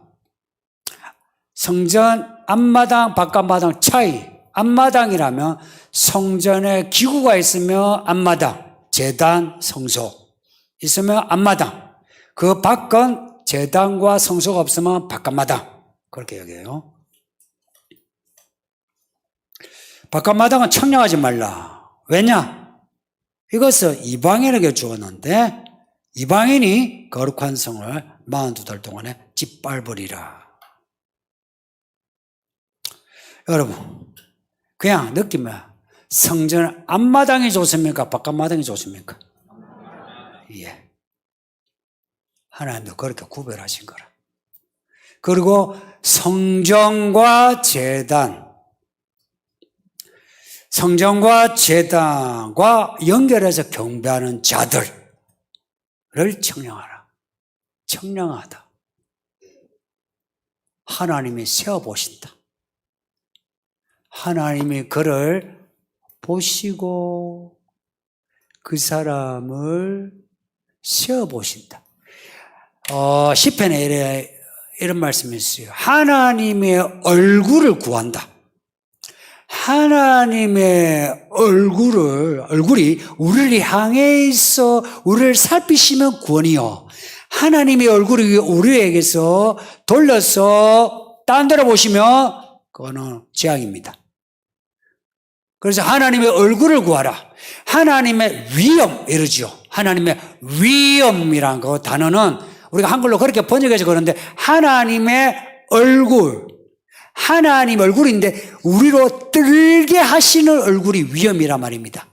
Speaker 1: 성전 앞마당, 바깥마당 차이. 앞마당이라면 성전에 기구가 있으면 앞마당, 제단, 성소 있으면 앞마당. 그 밖은 제단과 성소가 없으면 바깥마당. 그렇게 얘기해요. 바깥마당은 청량하지 말라. 왜냐? 이것을 이방인에게 주었는데 이방인이 거룩한 성을 42달 동안에 짓밟으리라. 여러분, 그냥 느끼면 성전 앞마당이 좋습니까? 바깥마당이 좋습니까? 예. 하나님도 그렇게 구별하신 거라. 그리고 성전과 제단과 연결해서 경배하는 자들을 청량하라. 청량하다. 하나님이 세어보신다. 하나님이 그를 보시고 그 사람을 세어보신다. 시편에 이런 말씀이 있어요. 하나님의 얼굴을 구한다. 하나님의 얼굴이 우리를 향해 있어 우리를 살피시면 구원이요. 하나님의 얼굴이 우리에게서 돌려서 딴 데로 보시면 그거는 재앙입니다. 그래서 하나님의 얼굴을 구하라. 하나님의 위엄 이러죠. 하나님의 위엄이란 그 단어는 우리가 한글로 그렇게 번역해서 그러는데 하나님의 얼굴, 하나님 얼굴인데 우리로 떨게 하시는 얼굴이 위엄이란 말입니다.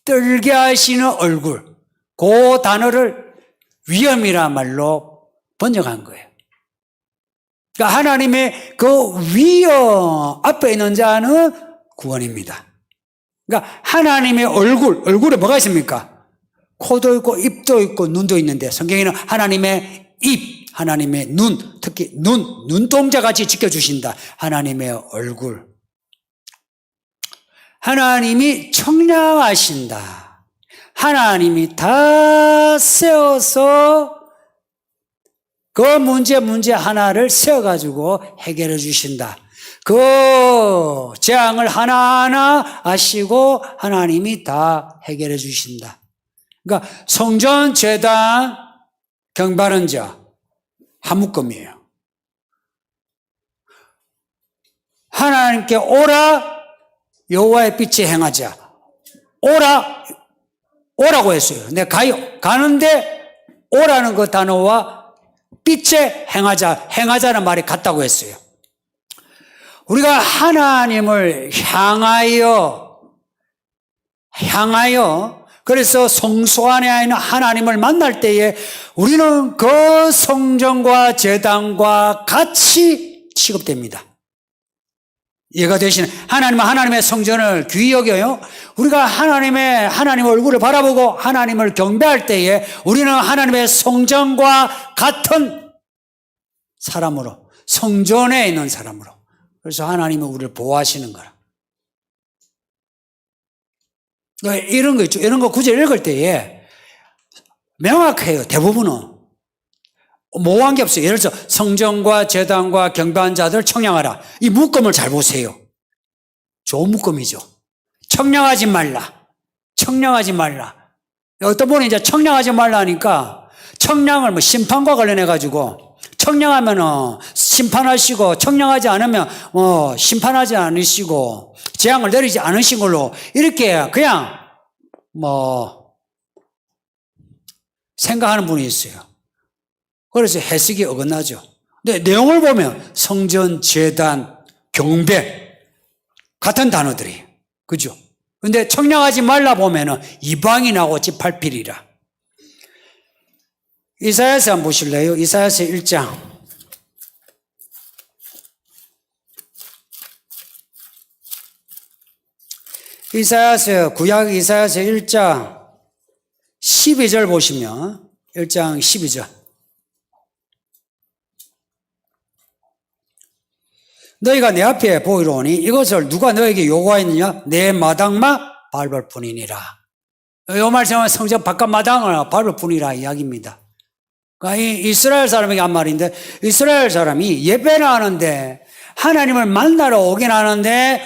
Speaker 1: 떨게 하시는 얼굴, 그 단어를 위엄이란 말로 번역한 거예요. 그러니까 하나님의 그 위엄 앞에 있는 자는 구원입니다. 그러니까 하나님의 얼굴에 뭐가 있습니까? 코도 있고 입도 있고 눈도 있는데 성경에는 하나님의 입, 하나님의 눈, 특히 눈동자같이 지켜주신다. 하나님의 얼굴. 하나님이 청량하신다. 하나님이 다 세워서 그 문제 하나를 세워가지고 해결해 주신다. 그 재앙을 하나하나 아시고 하나님이 다 해결해 주신다. 그러니까 성전, 제단, 경배하는 자 한 묶음이에요. 하나님께 오라 여호와의 빛에 행하자. 오라고 했어요. 내가 가요. 가는데 오라는 그 단어와 빛에 행하자는 말이 같다고 했어요. 우리가 하나님을 향하여 그래서 성소 안에 있는 하나님을 만날 때에 우리는 그 성전과 제단과 같이 취급됩니다. 얘가 되시는 하나님은 하나님의 성전을 귀히 여겨요. 우리가 하나님 얼굴을 바라보고 하나님을 경배할 때에 우리는 하나님의 성전과 같은 사람으로, 성전에 있는 사람으로. 그래서 하나님은 우리를 보호하시는 거라. 이런 거 있죠. 이런 거 구절 읽을 때에 명확해요. 대부분은. 모호한 게 없어요. 예를 들어서 성전과 제단과 경배한 자들 청량하라. 이 묶음을 잘 보세요. 좋은 묶음이죠. 청량하지 말라. 어떤 분은 이제 청량하지 말라 하니까 청량을 심판과 관련해가지고 청량하면은 심판하시고 청량하지 않으면 심판하지 않으시고 재앙을 내리지 않으신 걸로 이렇게 그냥 생각하는 분이 있어요. 그래서 해석이 어긋나죠. 근데 내용을 보면 성전, 제단, 경배 같은 단어들이 그죠? 근데 청량하지 말라 보면은 이방인하고 짓밟히리라. 이사야서 한번 보실래요? 이사야서 1장. 구약 이사야서 1장 12절 보시면 1장 12절. 너희가 내 앞에 보이로니 이것을 누가 너에게 요구하였느냐? 내 마당만 밟을 뿐이니라. 이 말씀은 성전 바깥마당을 밟을 뿐이라 이야기입니다. 그러니까 이 이스라엘 사람에게 한 말인데, 이스라엘 사람이 예배를 하는데 하나님을 만나러 오긴 하는데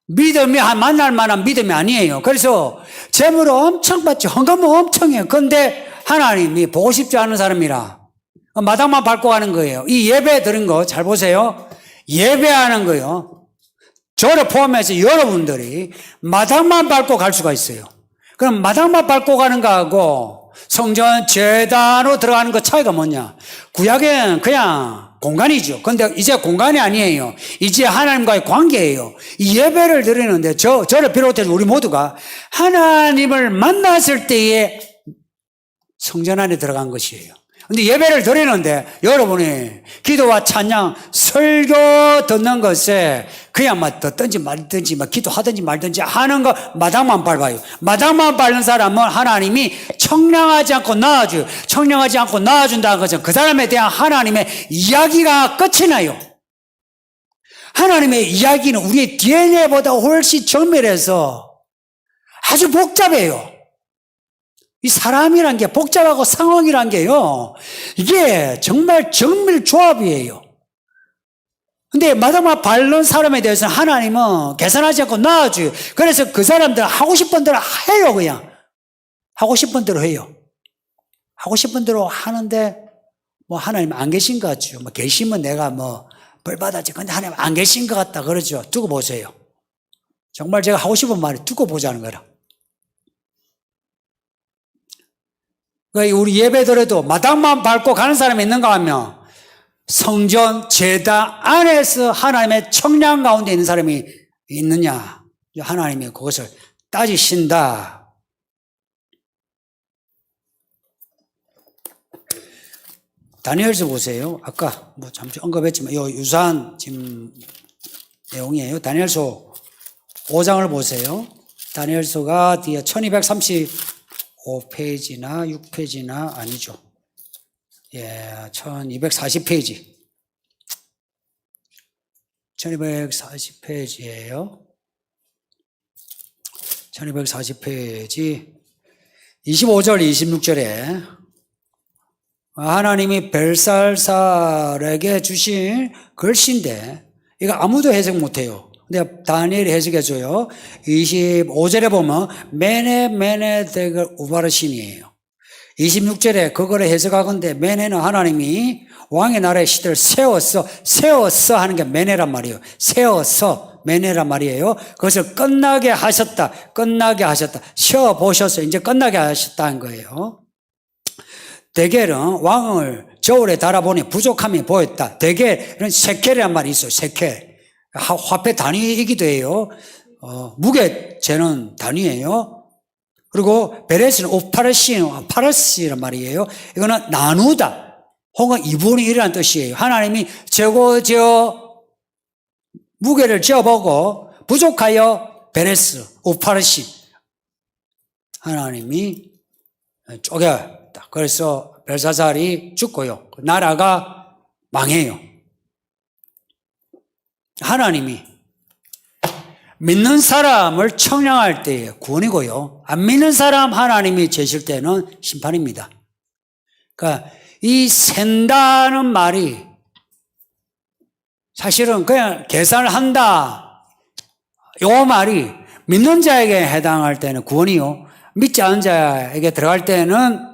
Speaker 1: 믿음이 만날 만한 믿음이 아니에요. 그래서 재물을 엄청 받죠. 헌금을 엄청 해요. 그런데 하나님이 보고 싶지 않은 사람이라 마당만 밟고 가는 거예요. 이 예배 드린 거 잘 보세요. 예배하는 거요. 저를 포함해서 여러분들이 마당만 밟고 갈 수가 있어요. 그럼 마당만 밟고 가는 거하고 성전 제단으로 들어가는 거 차이가 뭐냐? 구약에는 그냥 공간이죠. 근데 이제 공간이 아니에요. 이제 하나님과의 관계예요. 이 예배를 드리는데 저를 비롯해서 우리 모두가 하나님을 만났을 때에 성전 안에 들어간 것이에요. 근데 예배를 드리는데 여러분이 기도와 찬양, 설교 듣는 것에 그냥 막 듣든지 말든지 막 기도하든지 말든지 하는 거 마당만 밟아요. 마당만 밟는 사람은 하나님이 청량하지 않고 낳아줘요. 청량하지 않고 낳아준다는 것은 그 사람에 대한 하나님의 이야기가 끝이 나요. 하나님의 이야기는 우리의 DNA보다 훨씬 정밀해서 아주 복잡해요. 이 사람이란 게 복잡하고 상황이란 게요, 이게 정말 정밀 조합이에요. 근데 마당만 밟는 사람에 대해서는 하나님은 계산하지 않고 낳아줘요. 그래서 그 사람들 하고 싶은 대로 해요, 그냥. 하고 싶은 대로 해요. 하고 싶은 대로 하는데, 뭐 하나님 안 계신 것 같죠. 뭐 계시면 내가 뭐 벌 받았지. 근데 하나님 안 계신 것 같다 그러죠. 두고 보세요. 정말 제가 하고 싶은 말이 두고 보자는 거라. 우리 예배드려도 마당만 밟고 가는 사람이 있는가 하면 성전, 제단 안에서 하나님의 청량 가운데 있는 사람이 있느냐. 하나님이 그것을 따지신다. 다니엘서 보세요. 아까 뭐 잠시 언급했지만 이 유사한 지금 내용이에요. 다니엘서 5장을 보세요. 다니엘서가 뒤에 1235페이지나 6페이지나 아니죠. 예, 1240페이지. 1240페이지예요. 1240페이지 25절 26절에 하나님이 벨살살에게 주신 글씨인데 이거 아무도 해석 못해요. 근데 다니엘이 해석해줘요. 25절에 보면 메네 데글 우바르신이에요. 26절에 그거를 해석하건대 메네는 하나님이 왕의 나라의 시대를 세웠어 하는 게 메네란 말이에요. 세워서 메네란 말이에요. 그것을 끝나게 하셨다. 쉬어보셔서 이제 끝나게 하셨다는 거예요. 데겔은 왕을 저울에 달아보니 부족함이 보였다. 데겔은 세켈이란 말이 있어요. 세켈. 화폐 단위이기도 해요. 무게 재는 단위예요. 그리고 베레스는 파르시란 말이에요. 이거는 나누다 혹은 2분의 1이라는 뜻이에요. 하나님이 재고지어 무게를 재어보고 부족하여 베레스, 우파르시 하나님이 쪼개었다. 그래서 벨사살이 죽고요. 나라가 망해요. 하나님이 믿는 사람을 청량할 때에 구원이고요. 안 믿는 사람 하나님이 재실 때는 심판입니다. 그러니까 이 센다는 말이 사실은 그냥 계산을 한다. 요 말이 믿는 자에게 해당할 때는 구원이요. 믿지 않은 자에게 들어갈 때는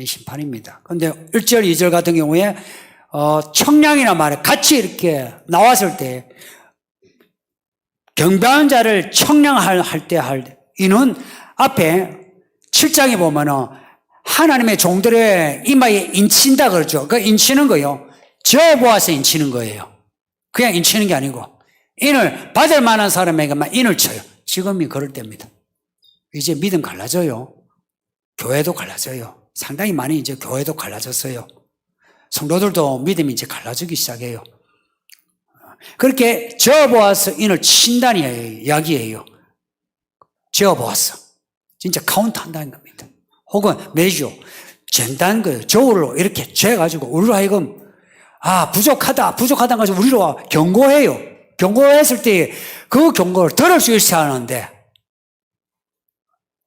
Speaker 1: 심판입니다. 그런데 1절, 2절 같은 경우에 청량이란 말에 같이 이렇게 나왔을 때 경배한 자를 청량할 때 이는 앞에 7장에 보면은 하나님의 종들의 이마에 인친다 그러죠. 그 인치는 거요. 저어보아서 인치는 거예요. 그냥 인치는 게 아니고 인을 받을 만한 사람에게만 인을 쳐요. 지금이 그럴 때입니다. 이제 믿음 갈라져요. 교회도 갈라져요. 상당히 많이 이제 교회도 갈라졌어요. 성도들도 믿음이 이제 갈라지기 시작해요. 그렇게 저어보아서 인을 친다는 이야기예요. 저어보아서. 진짜 카운트 한다는 겁니다. 혹은 매주 잰다는 거예요. 저울로 이렇게 재가지고 우리로 하여금 부족하다는 것을 우리로 경고해요. 경고했을 때 그 경고를 들을 수 있어야 하는데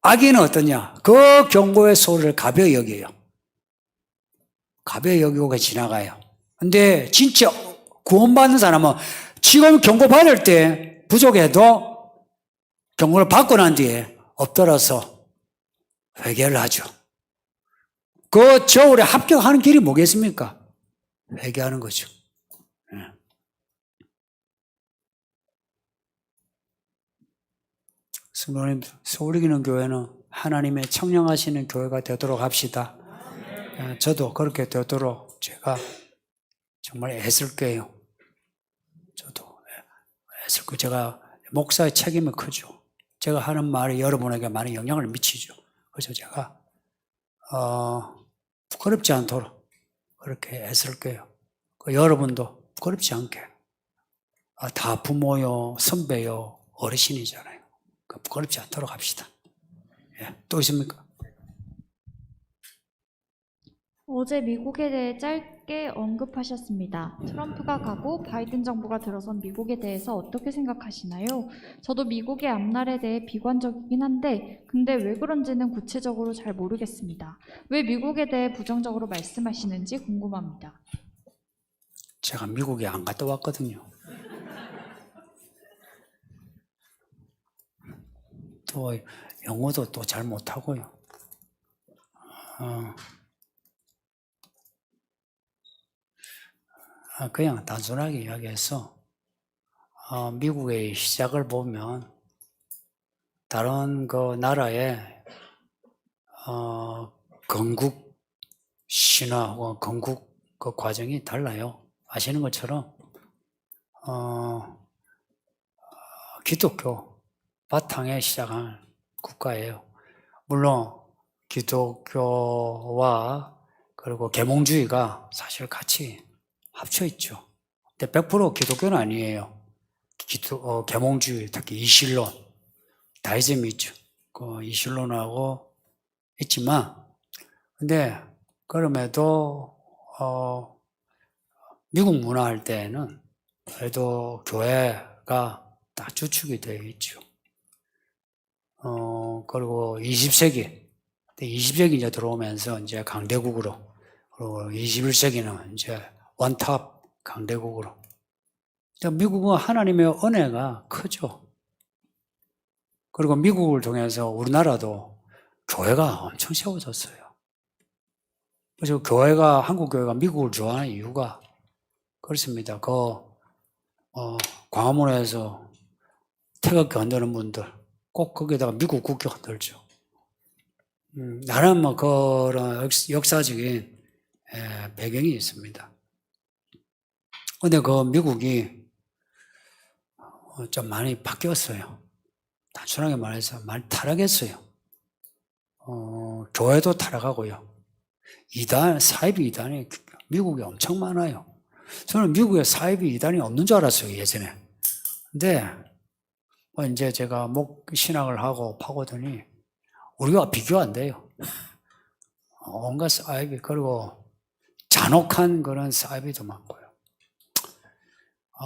Speaker 1: 악인은 어떠냐? 그 경고의 소리를 가벼이 여겨요. 가벼이 여기고 지나가요. 근데 진짜 구원받는 사람은 지금 경고받을 때 부족해도 경고를 받고 난 뒤에 엎드려서 회개를 하죠. 그 저울에 합격하는 길이 뭐겠습니까? 회개하는 거죠. 성도님, 서울이기는 교회는 하나님의 청량하시는 교회가 되도록 합시다. 저도 그렇게 되도록 제가 정말 애쓸게요. 저도 애쓸 거예요. 제가 목사의 책임이 크죠. 제가 하는 말이 여러분에게 많은 영향을 미치죠. 그래서 제가 부끄럽지 않도록 그렇게 애쓸게요. 여러분도 부끄럽지 않게. 다 부모요, 선배요, 어르신이잖아요. 부끄럽지 않도록 합시다. 예, 또 있습니까?
Speaker 2: 어제 미국에 대해 짧게 언급하셨습니다. 트럼프가 가고 바이든 정부가 들어선 미국에 대해서 어떻게 생각하시나요? 저도 미국의 앞날에 대해 비관적이긴 한데 근데 왜 그런지는 구체적으로 잘 모르겠습니다. 왜 미국에 대해 부정적으로 말씀하시는지 궁금합니다.
Speaker 1: 제가 미국에 안 갔다 왔거든요. 또 영어도 또 잘 못하고요. 그냥 단순하게 이야기해서 미국의 시작을 보면 다른 그 나라의 건국 신화와 건국 그 과정이 달라요. 아시는 것처럼 기독교 바탕에 시작한 국가예요. 물론 기독교와 그리고 계몽주의가 사실 같이 합쳐 있죠. 근데 100% 기독교는 아니에요. 계몽주의, 특히 이실론, 다이즘이 있죠. 그 이실론하고 있지만, 근데 그럼에도 미국 문화 할 때는 그래도 교회가 다 주축이 되어 있죠. 그리고 20세기 이제 들어오면서 이제 강대국으로, 그리고 21세기는 이제 원탑 강대국으로. 미국은 하나님의 은혜가 크죠. 그리고 미국을 통해서 우리나라도 교회가 엄청 세워졌어요. 그래서 한국 교회가 미국을 좋아하는 이유가 그렇습니다. 광화문에서 태극기 흔드는 분들 꼭 거기다가 미국 국기 흔들죠. 나름 뭐 그런 역사적인 배경이 있습니다. 근데 그 미국이 좀 많이 바뀌었어요. 단순하게 말해서 많이 타락했어요. 교회도 타락하고요. 사이비 이단이 미국에 엄청 많아요. 저는 미국에 사이비 이단이 없는 줄 알았어요, 예전에. 근데 이제 제가 신학을 하고 파고더니 우리가 비교 안 돼요. 온갖 사이비, 그리고 잔혹한 그런 사이비도 많고요.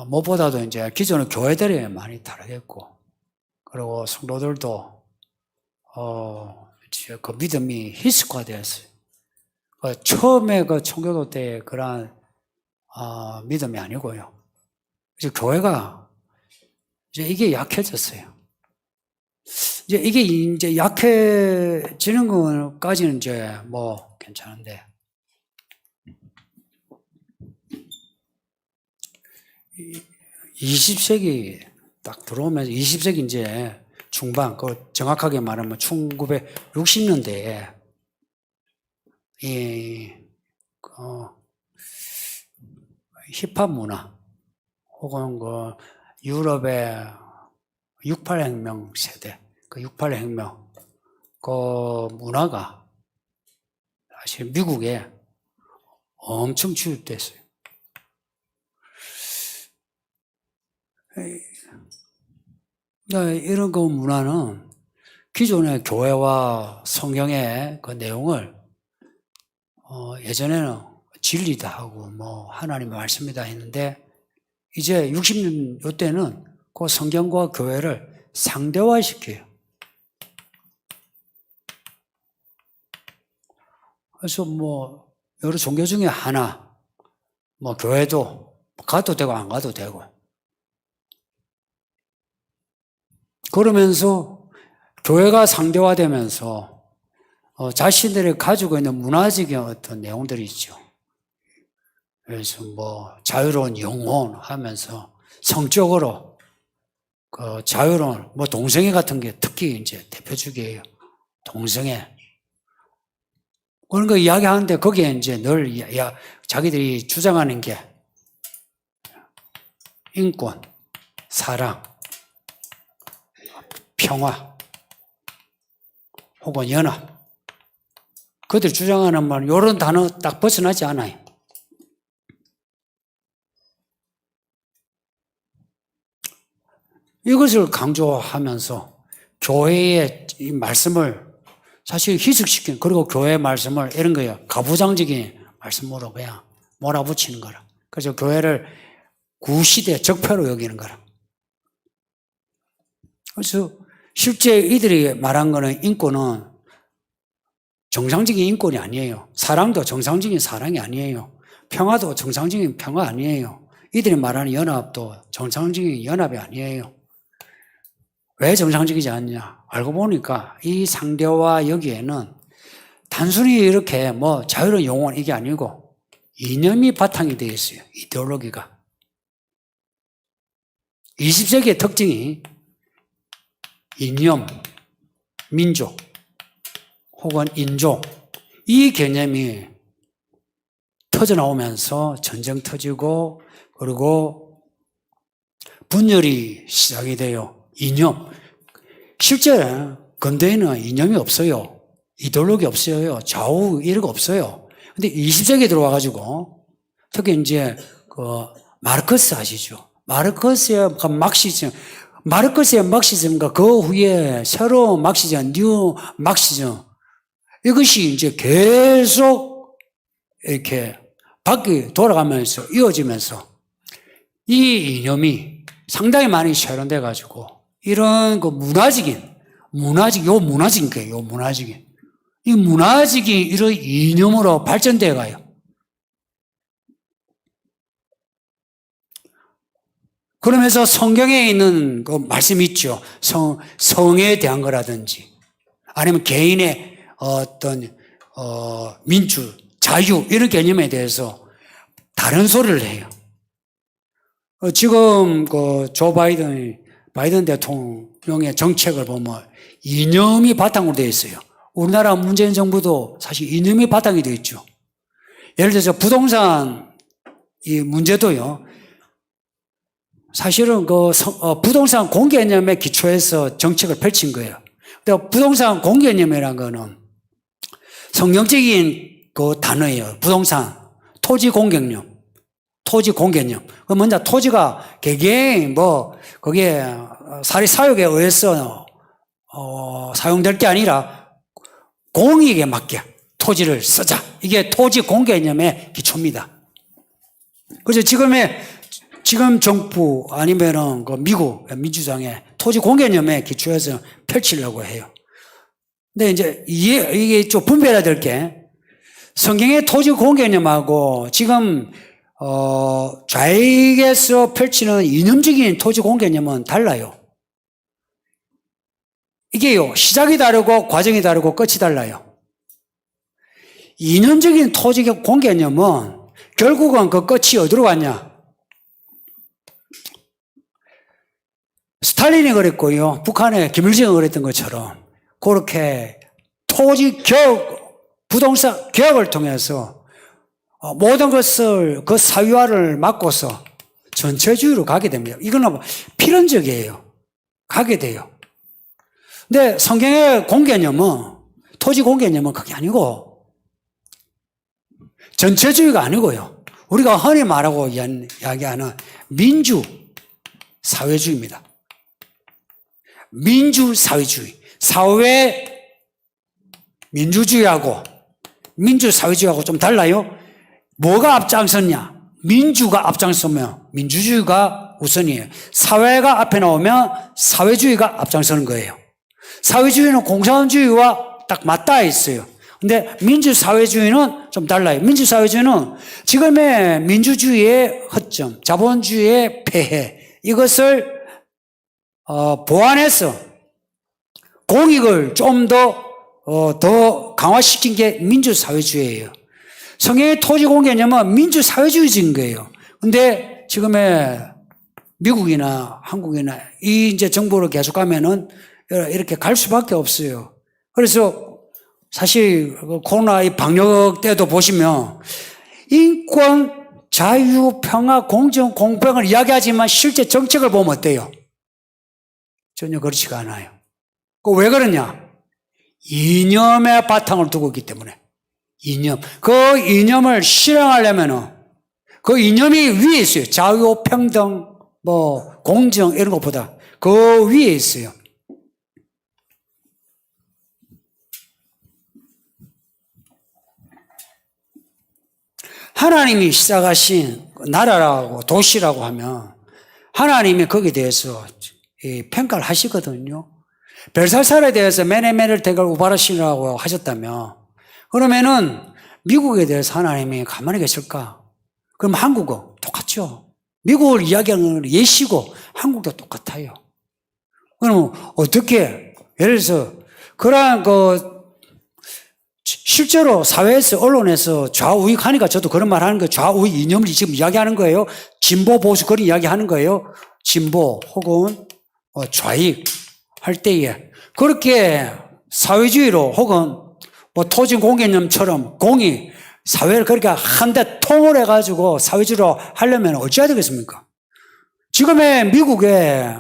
Speaker 1: 무엇보다도 이제 기존의 교회들이 많이 타락했고, 그리고 성도들도 그 믿음이 희석화되었어요. 처음에 그 청교도 때 그런 믿음이 아니고요. 그래서 교회가 이게 약해졌어요. 이게 약해지는 것까지는 이제 뭐 괜찮은데, 20세기 딱 들어오면서 20세기 이제 중반, 정확하게 말하면 1960년대에 힙합 문화 혹은 유럽의 68혁명 세대, 68혁명 문화가 사실 미국에 엄청 주입됐어요. 이런 문화는 기존의 교회와 성경의 그 내용을 예전에는 진리다 하고 하나님의 말씀이다 했는데, 이제 60년 요때는 그 성경과 교회를 상대화시켜요. 그래서 뭐 여러 종교 중에 하나, 뭐 교회도 가도 되고 안 가도 되고. 그러면서 교회가 상대화되면서 자신들이 가지고 있는 문화적인 어떤 내용들이 있죠. 그래서 뭐 자유로운 영혼 하면서 성적으로 그 자유로운 뭐 동성애 같은 게 특히 이제 대표적이에요. 동성애. 그런 거 이야기하는데 거기에 이제 늘 자기들이 주장하는 게 인권, 사랑, 평화, 혹은 연합. 그들이 주장하는 말, 이런 단어 딱 벗어나지 않아요. 이것을 강조하면서 교회의 이 말씀을 사실 희석시키는, 그리고 교회의 말씀을 이런 거예요. 가부장적인 말씀으로 그냥 몰아붙이는 거라. 그래서 교회를 구시대 적폐로 여기는 거라. 그래서 실제 이들이 말한 거는 인권은 정상적인 인권이 아니에요. 사랑도 정상적인 사랑이 아니에요. 평화도 정상적인 평화 아니에요. 이들이 말하는 연합도 정상적인 연합이 아니에요. 왜 정상적이지 않냐? 알고 보니까 이 상대와 여기에는 단순히 이렇게 뭐 자유로운 영혼 이게 아니고 이념이 바탕이 되어 있어요. 이데올로기가. 20세기의 특징이 이념, 민족, 혹은 인종, 이 개념이 터져나오면서 전쟁 터지고, 그리고 분열이 시작이 돼요. 이념. 실제 근대에는 이념이 없어요. 이데올로기 없어요. 좌우 이런 거 없어요. 근데 20세기에 들어와가지고, 특히 이제 마르크스 아시죠? 마르크스의 막시즘과 그 후에 새로운 막시즘, 뉴 막시즘, 이것이 이제 계속 이렇게 바퀴 돌아가면서 이어지면서 이 이념이 상당히 많이 실현돼 가지고 이런 그 문화적인 이 문화적인 이런 이념으로 발전돼 가요. 그러면서 성경에 있는 그 말씀이 있죠. 성에 대한 거라든지 아니면 개인의 어떤 민주, 자유 이런 개념에 대해서 다른 소리를 해요. 지금 그 조 바이든 대통령의 정책을 보면 이념이 바탕으로 되어 있어요. 우리나라 문재인 정부도 사실 이념이 바탕이 되어 있죠. 예를 들어서 부동산 이 문제도요. 사실은 부동산 공개념에 기초해서 정책을 펼친 거예요. 근데 부동산 공개념이라는 거는 성경적인 그 단어예요. 부동산, 토지 공개념. 먼저 토지가 개개인 거기에 사립사욕에 의해서 사용될 게 아니라 공익에 맞게 토지를 쓰자. 이게 토지 공개념의 기초입니다. 그래서 지금 정부 아니면은 그 미국 민주당의 토지 공개념에 기초해서 펼치려고 해요. 근데 이제 이게 좀 분별해야 될 게 성경의 토지 공개념하고 지금 좌익에서 펼치는 이념적인 토지 공개념은 달라요. 이게요, 시작이 다르고 과정이 다르고 끝이 달라요. 이념적인 토지 공개념은 결국은 그 끝이 어디로 갔냐? 스탈린이 그랬고요. 북한의 김일성이 그랬던 것처럼 그렇게 토지 개혁, 부동산 개혁을 통해서 모든 것을 그 사유화를 막고서 전체주의로 가게 됩니다. 이거는 필연적이에요. 가게 돼요. 근데 성경의 공개념은 토지 공개념은 그게 아니고 전체주의가 아니고요. 우리가 흔히 말하고 이야기하는 민주 사회주의입니다. 민주사회주의. 사회 민주주의하고 민주사회주의하고 좀 달라요. 뭐가 앞장섰냐? 민주가 앞장서면 민주주의가 우선이에요. 사회가 앞에 나오면 사회주의가 앞장서는 거예요. 사회주의는 공산주의와 딱 맞닿아 있어요. 근데 민주사회주의는 좀 달라요. 민주사회주의는 지금의 민주주의의 허점, 자본주의의 폐해, 이것을 보완해서 공익을 좀 더 강화시킨 게 민주사회주의예요. 성경의 토지공개념은 민주사회주의적인 거예요. 근데 지금의 미국이나 한국이나 이 이제 정부로 계속 가면은 이렇게 갈 수밖에 없어요. 그래서 사실 코로나 이 방역 때도 보시면 인권, 자유, 평화, 공정, 공평을 이야기하지만 실제 정책을 보면 어때요? 전혀 그렇지가 않아요. 왜 그러냐? 이념의 바탕을 두고 있기 때문에. 이념. 그 이념을 실행하려면은 그 이념이 위에 있어요. 자유, 평등, 공정 이런 것보다 그 위에 있어요. 하나님이 시작하신 나라라고 도시라고 하면 하나님이 거기에 대해서 평가를 하시거든요. 벨사살에 대해서 메네메를 대갈 우바라시라고 하셨다면 그러면은 미국에 대해서 하나님이 가만히 계실까? 그럼 한국은 똑같죠. 미국을 이야기하는 건 예시고 한국도 똑같아요. 그럼 어떻게 예를 들어서 그러한 실제로 사회에서 언론에서 좌우익 하니까 저도 그런 말 하는 거예요. 좌우익 이념을 지금 이야기하는 거예요. 진보 보수 그런 이야기하는 거예요. 진보 혹은 좌익 할 때에 그렇게 사회주의로 혹은 토지 공개념처럼 공이 사회를 그렇게 한데 통을 해가지고 사회주의로 하려면 어찌해야 되겠습니까? 지금의 미국의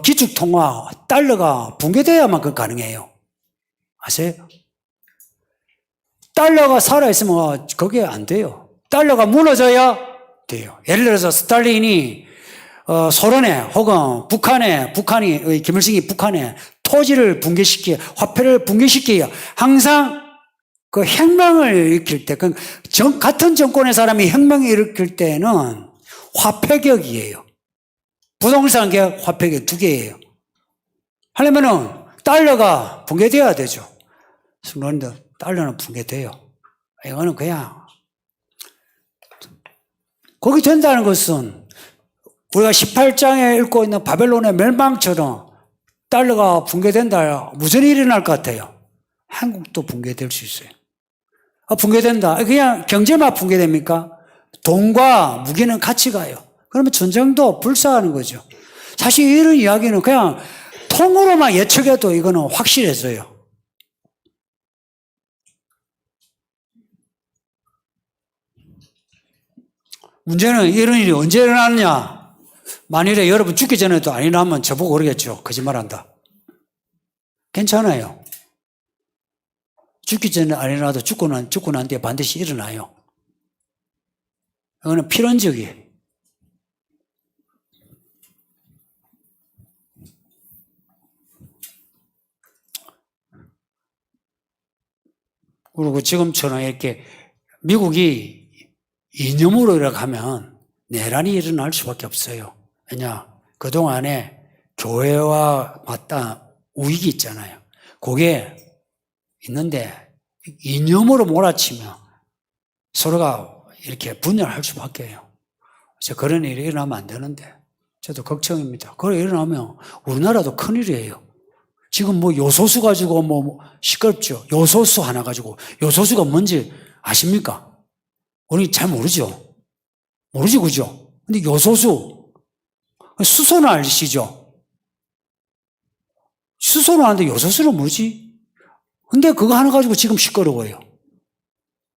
Speaker 1: 기축통화 달러가 붕괴돼야만 그 가능해요. 아세요? 달러가 살아있으면 그게 안 돼요. 달러가 무너져야 돼요. 예를 들어서 스탈린이 소련에 혹은 북한이 김일성이 북한에 토지를 화폐를 붕괴시키고 항상 그 혁명을 일으킬 때, 같은 정권의 사람이 혁명을 일으킬 때는 화폐격이에요. 부동산 격, 화폐격 두 개예요. 하려면은 달러가 붕괴되어야 되죠. 그런데 달러는 붕괴돼요. 이거는 그냥 거기 된다는 것은 우리가 18장에 읽고 있는 바벨론의 멸망처럼 달러가 붕괴된다. 무슨 일이 일어날 것 같아요? 한국도 붕괴될 수 있어요. 붕괴된다. 그냥 경제만 붕괴됩니까? 돈과 무기는 같이 가요. 그러면 전쟁도 불사하는 거죠. 사실 이런 이야기는 그냥 통으로만 예측해도 이거는 확실해져요. 문제는 이런 일이 언제 일어났냐? 만일에 여러분 죽기 전에도 안 일어나면 저보고 그러겠죠. 거짓말한다. 괜찮아요. 죽기 전에 안 일어나도 죽고 난 뒤에 반드시 일어나요. 이거는 필연적이에요. 그리고 지금처럼 이렇게 미국이 이념으로 이렇게 하면 내란이 일어날 수밖에 없어요. 왜냐? 그동안에 교회와 맞닿은 우익이 있잖아요. 그게 있는데 이념으로 몰아치면 서로가 이렇게 분열할 수밖에 해요. 그래서 그런 일이 일어나면 안 되는데 저도 걱정입니다. 그래 일어나면 우리나라도 큰일이에요. 지금 요소수 가지고 시끄럽죠. 요소수 하나 가지고 요소수가 뭔지 아십니까? 우리 잘 모르죠. 모르지 그죠? 근데 요소수 수소는 아시죠? 수소는 아는데 요소수는 뭐지? 근데 그거 하나 가지고 지금 시끄러워요.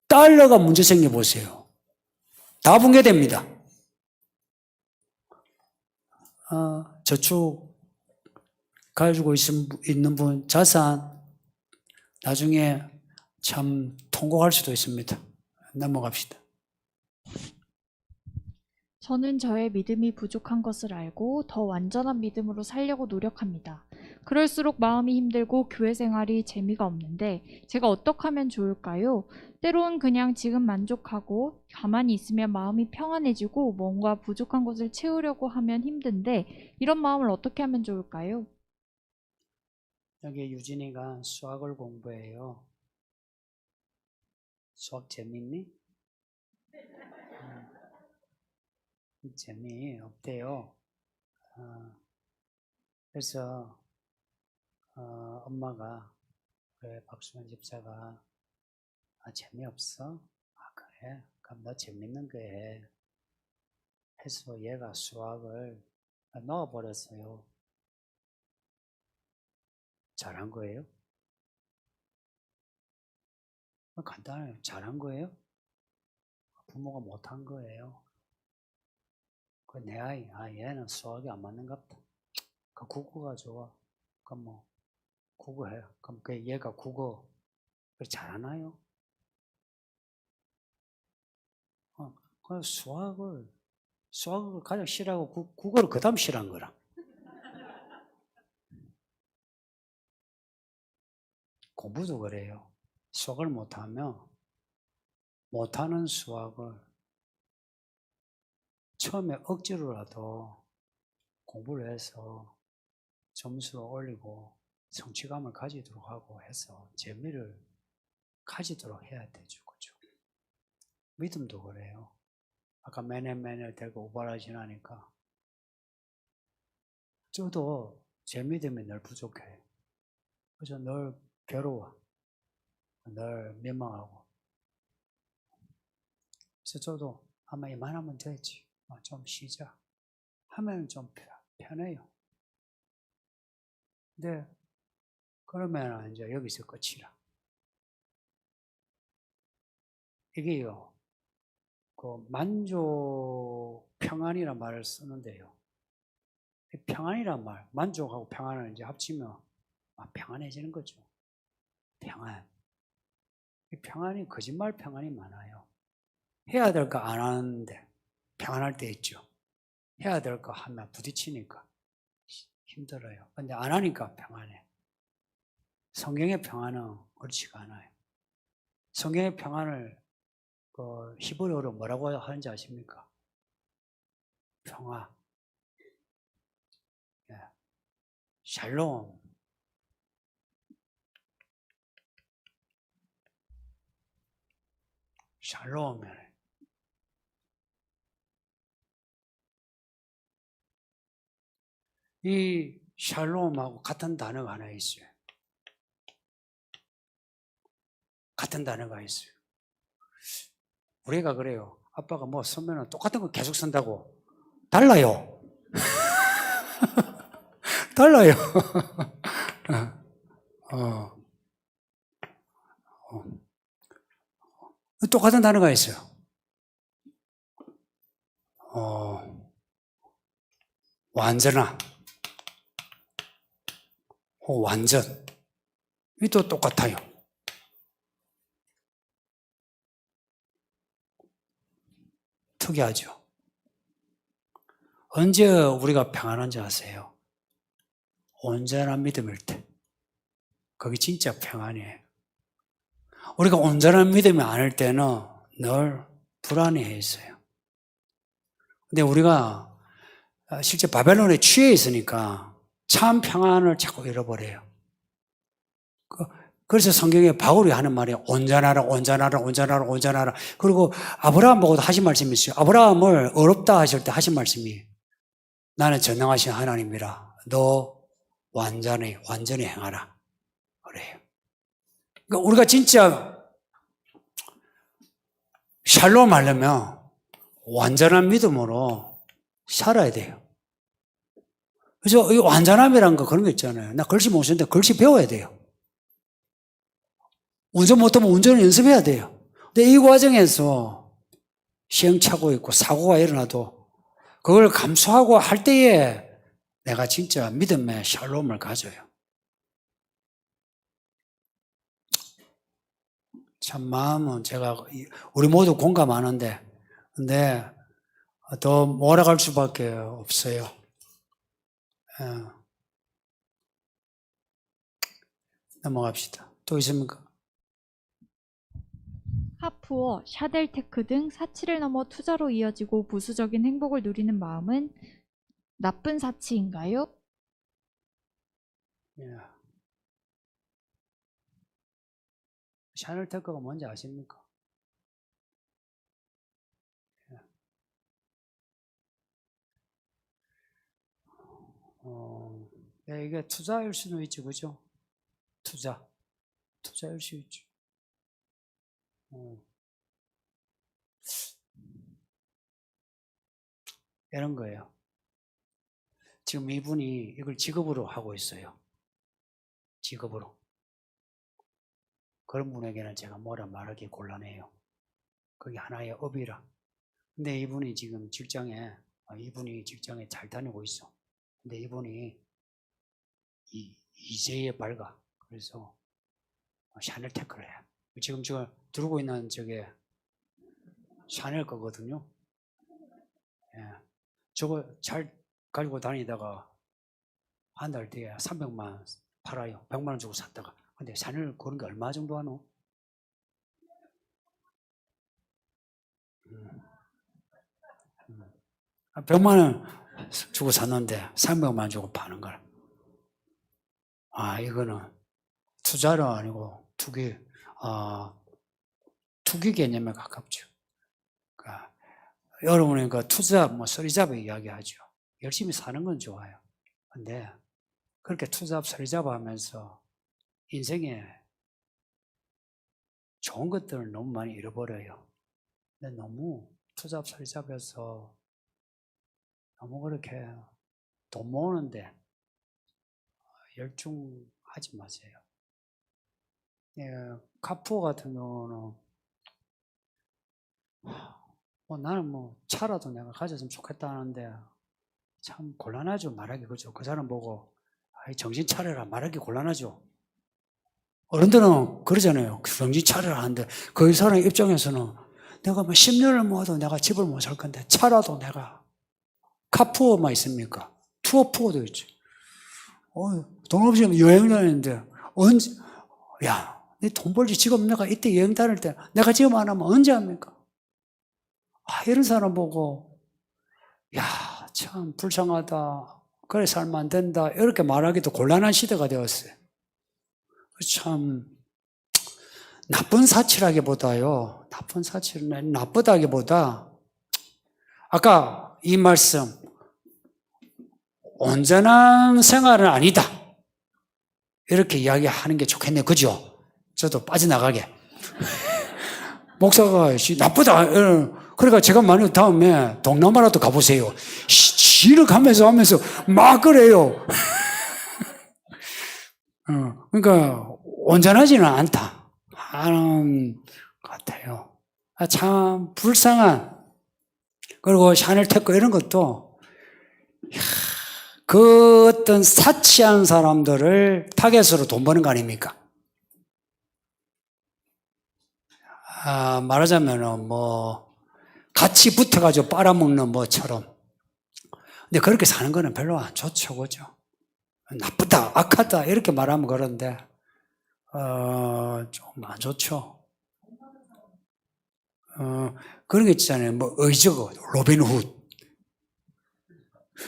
Speaker 1: 달러가 문제 생겨보세요. 다 붕괴됩니다. 저축 가지고 있는 분 자산 나중에 참 통곡할 수도 있습니다. 넘어갑시다.
Speaker 2: 저는 저의 믿음이 부족한 것을 알고 더 완전한 믿음으로 살려고 노력합니다. 그럴수록 마음이 힘들고 교회 생활이 재미가 없는데 제가 어떻게 하면 좋을까요? 때론 그냥 지금 만족하고 가만히 있으면 마음이 평안해지고 뭔가 부족한 것을 채우려고 하면 힘든데 이런 마음을 어떻게 하면 좋을까요?
Speaker 1: 여기 유진이가 수학을 공부해요. 수학 재밌니? 재미없대요. 그래서 엄마가 그래 박수현 집사가 재미없어? 그래? 그럼 너 재밌는 거 해. 해서 얘가 수학을 넣어버렸어요. 잘한 거예요? 간단해요. 잘한 거예요? 부모가 못한 거예요. 그 내 아이, 얘는 수학이 안 맞는갑다. 그 국어가 좋아. 그럼 뭐 국어 해. 그럼 그 얘가 국어 잘하나요? 그 수학을 가장 싫어하고 국어를 그 다음 싫어한 거라. 공부도 그래요. 수학을 못하면 못하는 수학을 처음에 억지로라도 공부를 해서 점수를 올리고 성취감을 가지도록 하고 해서 재미를 가지도록 해야 되죠. 그죠? 믿음도 그래요. 아까 매년 되고 오바라지나니까 저도 제 믿음이 늘 부족해. 그래서 늘 괴로워. 늘 민망하고. 그래서 저도 아마 이만하면 되지. 좀 쉬자. 하면 좀 편해요. 근데 그러면 이제 여기서 끝이라. 이게요. 그 만족 평안이란 말을 쓰는데요. 평안이란 말, 만족하고 평안을 이제 합치면 평안해지는 거죠. 평안. 이 평안이 거짓말 평안이 많아요. 해야 될 거 안 하는데 평안할 때 있죠. 해야 될 거 하면 부딪히니까 힘들어요. 근데 안 하니까 평안해. 성경의 평안은 그렇지가 않아요. 성경의 평안을 그 히브리어로 뭐라고 하는지 아십니까? 평화. 예. 샬롬. 샬롬이래. 이 샬롬하고 같은 단어가 하나 있어요. 같은 단어가 있어요. 우리가 그래요. 아빠가 뭐 쓰면 똑같은 거 계속 쓴다고. 달라요. 달라요. 똑같은 단어가 있어요. 완전한. 완전. 이도 똑같아요. 특이하죠. 언제 우리가 평안한지 아세요? 온전한 믿음일 때. 그게 진짜 평안이에요. 우리가 온전한 믿음이 아닐 때는 늘 불안해 있어요. 근데 우리가 실제 바벨론에 취해 있으니까 참 평안을 자꾸 잃어버려요. 그래서 성경에 바울이 하는 말이 온전하라, 온전하라, 온전하라, 온전하라. 그리고 아브라함 보고도 하신 말씀이 있어요. 아브라함을 어렵다 하실 때 하신 말씀이 나는 전능하신 하나님이라. 너 완전히 행하라. 그래요. 그러니까 우리가 진짜 샬롬 하려면 완전한 믿음으로 살아야 돼요. 그래서 이 완전함이라는 거 그런 거 있잖아요. 나 글씨 못 쓰는데 글씨 배워야 돼요. 운전 못하면 운전을 연습해야 돼요. 근데 이 과정에서 시행착오 있고 사고가 일어나도 그걸 감수하고 할 때에 내가 진짜 믿음의 샬롬을 가져요. 참 마음은 제가 우리 모두 공감하는데 근데 더 몰아갈 수밖에 없어요. 넘어갑시다. 또 있습니까?
Speaker 2: 하프어, 샤델테크 등 사치를 넘어 투자로 이어지고 부수적인 행복을 누리는 마음은 나쁜 사치인가요?
Speaker 1: 예. 샤넬테크가 뭔지 아십니까? 예, 이게 투자일 수도 있죠, 그죠? 투자일 수 있죠. 이런 거예요. 지금 이분이 이걸 직업으로 하고 있어요. 직업으로. 그런 분에게는 제가 뭐라 말하기 곤란해요. 그게 하나의 업이라. 근데 이분이 지금 직장에 잘 다니고 있어. 근데 이분이 이제에 밝아. 그래서 샤넬 테크를 해. 지금 제가 들고 있는 저게 샤넬 거거든요. 예. 저거 잘 가지고 다니다가 한 달 뒤에 300만 팔아요. 100만 원 주고 샀다가. 근데 샤넬 그런 게 얼마 정도 하노? 100만 원 주고 샀는데 300만 주고 파는 거라. 아, 이거는 투자는 아니고 투기 개념에 가깝죠. 그러니까 여러분이 그 투자, 서리잡이 이야기하죠. 열심히 사는 건 좋아요. 근데 그렇게 투자, 서리잡 하면서 인생에 좋은 것들을 너무 많이 잃어버려요. 근데 너무 투자, 서리잡에서 너무 그렇게 돈 모으는데 열중하지 마세요. 예, 카푸어 같은 경우는 나는 차라도 내가 가졌으면 좋겠다는데 참 곤란하죠. 말하기 그죠. 그 사람 보고 정신 차려라 말하기 곤란하죠. 어른들은 그러잖아요. 정신 차려라 하는데 그 사람 입장에서는 내가 10년을 모아도 내가 집을 못 살 건데 차라도 내가 카푸어만 있습니까? 투어푸어도 있죠. 돈 없이 여행 다니는데 언제 야, 네 돈 벌지 지금 내가 이때 여행 다닐 때 내가 지금 안 하면 언제 합니까? 이런 사람 보고 야, 참 불쌍하다. 그래 살면 안 된다. 이렇게 말하기도 곤란한 시대가 되었어요. 참 나쁜 사치라기보다요. 나쁘다기보다 아까 이 말씀 온전한 생활은 아니다. 이렇게 이야기하는 게 좋겠네요. 그죠? 저도 빠져나가게. 목사가 나쁘다. 그러니까 제가 만약 다음에 동남아라도 가보세요. 지를 가면서 막 그래요. 그러니까 온전하지는 않다 하는 것 같아요. 참 불쌍한. 그리고 샤넬 테크 이런 것도 그 어떤 사치한 사람들을 타겟으로 돈 버는 거 아닙니까? 말하자면은 같이 붙어가지고 빨아먹는 뭐처럼. 근데 그렇게 사는 거는 별로 안 좋죠, 그죠? 나쁘다, 악하다 이렇게 말하면 그런데 좀 안 좋죠. 그런 게 있잖아요. 의적, 로빈 훗.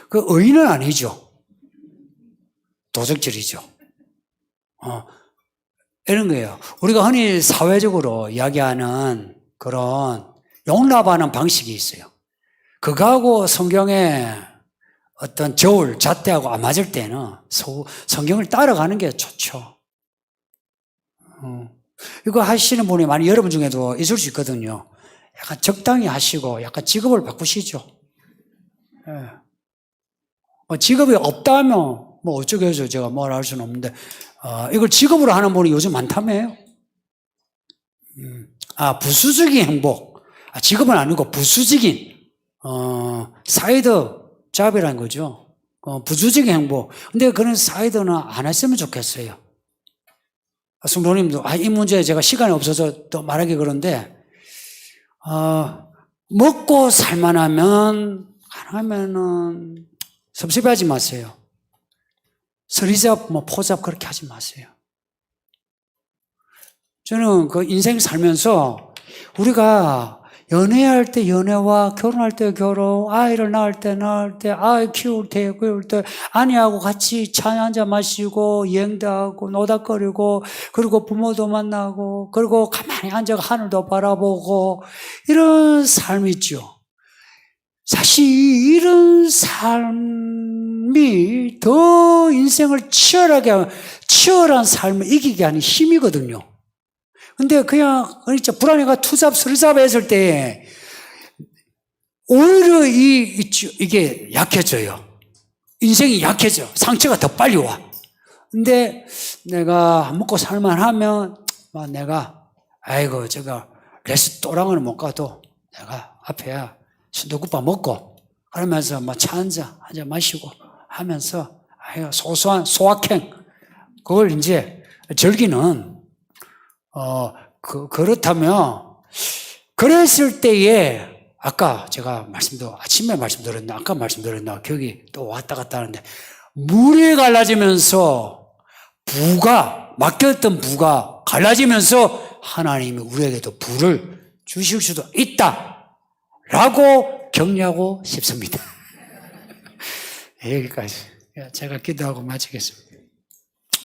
Speaker 1: 그 의인은 아니죠. 도적질이죠. 이런 거예요. 우리가 흔히 사회적으로 이야기하는 그런 용납하는 방식이 있어요. 그거하고 성경의 어떤 저울, 잣대하고 안 맞을 때는 성경을 따라가는 게 좋죠. 이거 하시는 분이 많이 여러분 중에도 있을 수 있거든요. 약간 적당히 하시고 약간 직업을 바꾸시죠. 직업이 없다면 어쩌게 해서 제가 뭘 할 수는 없는데 이걸 직업으로 하는 분이 요즘 많다며요. 부수적인 행복. 직업은 아니고 부수적인 사이드 잡이라는 거죠. 부수적인 행복. 근데 그런 사이드는 안 했으면 좋겠어요. 성도님도 이 문제에 제가 시간이 없어서 또 말하기 그런데 먹고 살만하면 가능하면은 섭섭해하지 마세요. 서리잡, 포잡 그렇게 하지 마세요. 저는 그 인생 살면서 우리가 연애할 때 연애와 결혼할 때 결혼, 아이를 낳을 때 아이 키울 때 아내하고 같이 차 한잔 마시고 여행도 하고 노닥거리고 그리고 부모도 만나고 그리고 가만히 앉아 하늘도 바라보고 이런 삶이 있죠. 사실 이런 삶은 삶이 더 인생을 치열한 삶을 이기게 하는 힘이거든요. 근데 그냥 진짜 불안해가 투잡, 쓰리잡 했을 때 오히려 이게 약해져요. 인생이 약해져. 상처가 더 빨리 와. 근데 내가 먹고 살만하면 내가 아이고 제가 레스토랑을 못 가도 내가 앞에야 순두국밥 먹고 그러면서 차 한잔 마시고 하면서 아이고 소소한 소확행 그걸 이제 즐기는 그렇다면 그랬을 때에 아까 제가 아침에 말씀드렸나 아까 말씀드렸나 기억이 또 왔다 갔다 하는데 물이 갈라지면서 맡겼던 부가 갈라지면서 하나님이 우리에게도 부를 주실 수도 있다 라고 격려하고 싶습니다. 여기까지 제가 기도하고 마치겠습니다.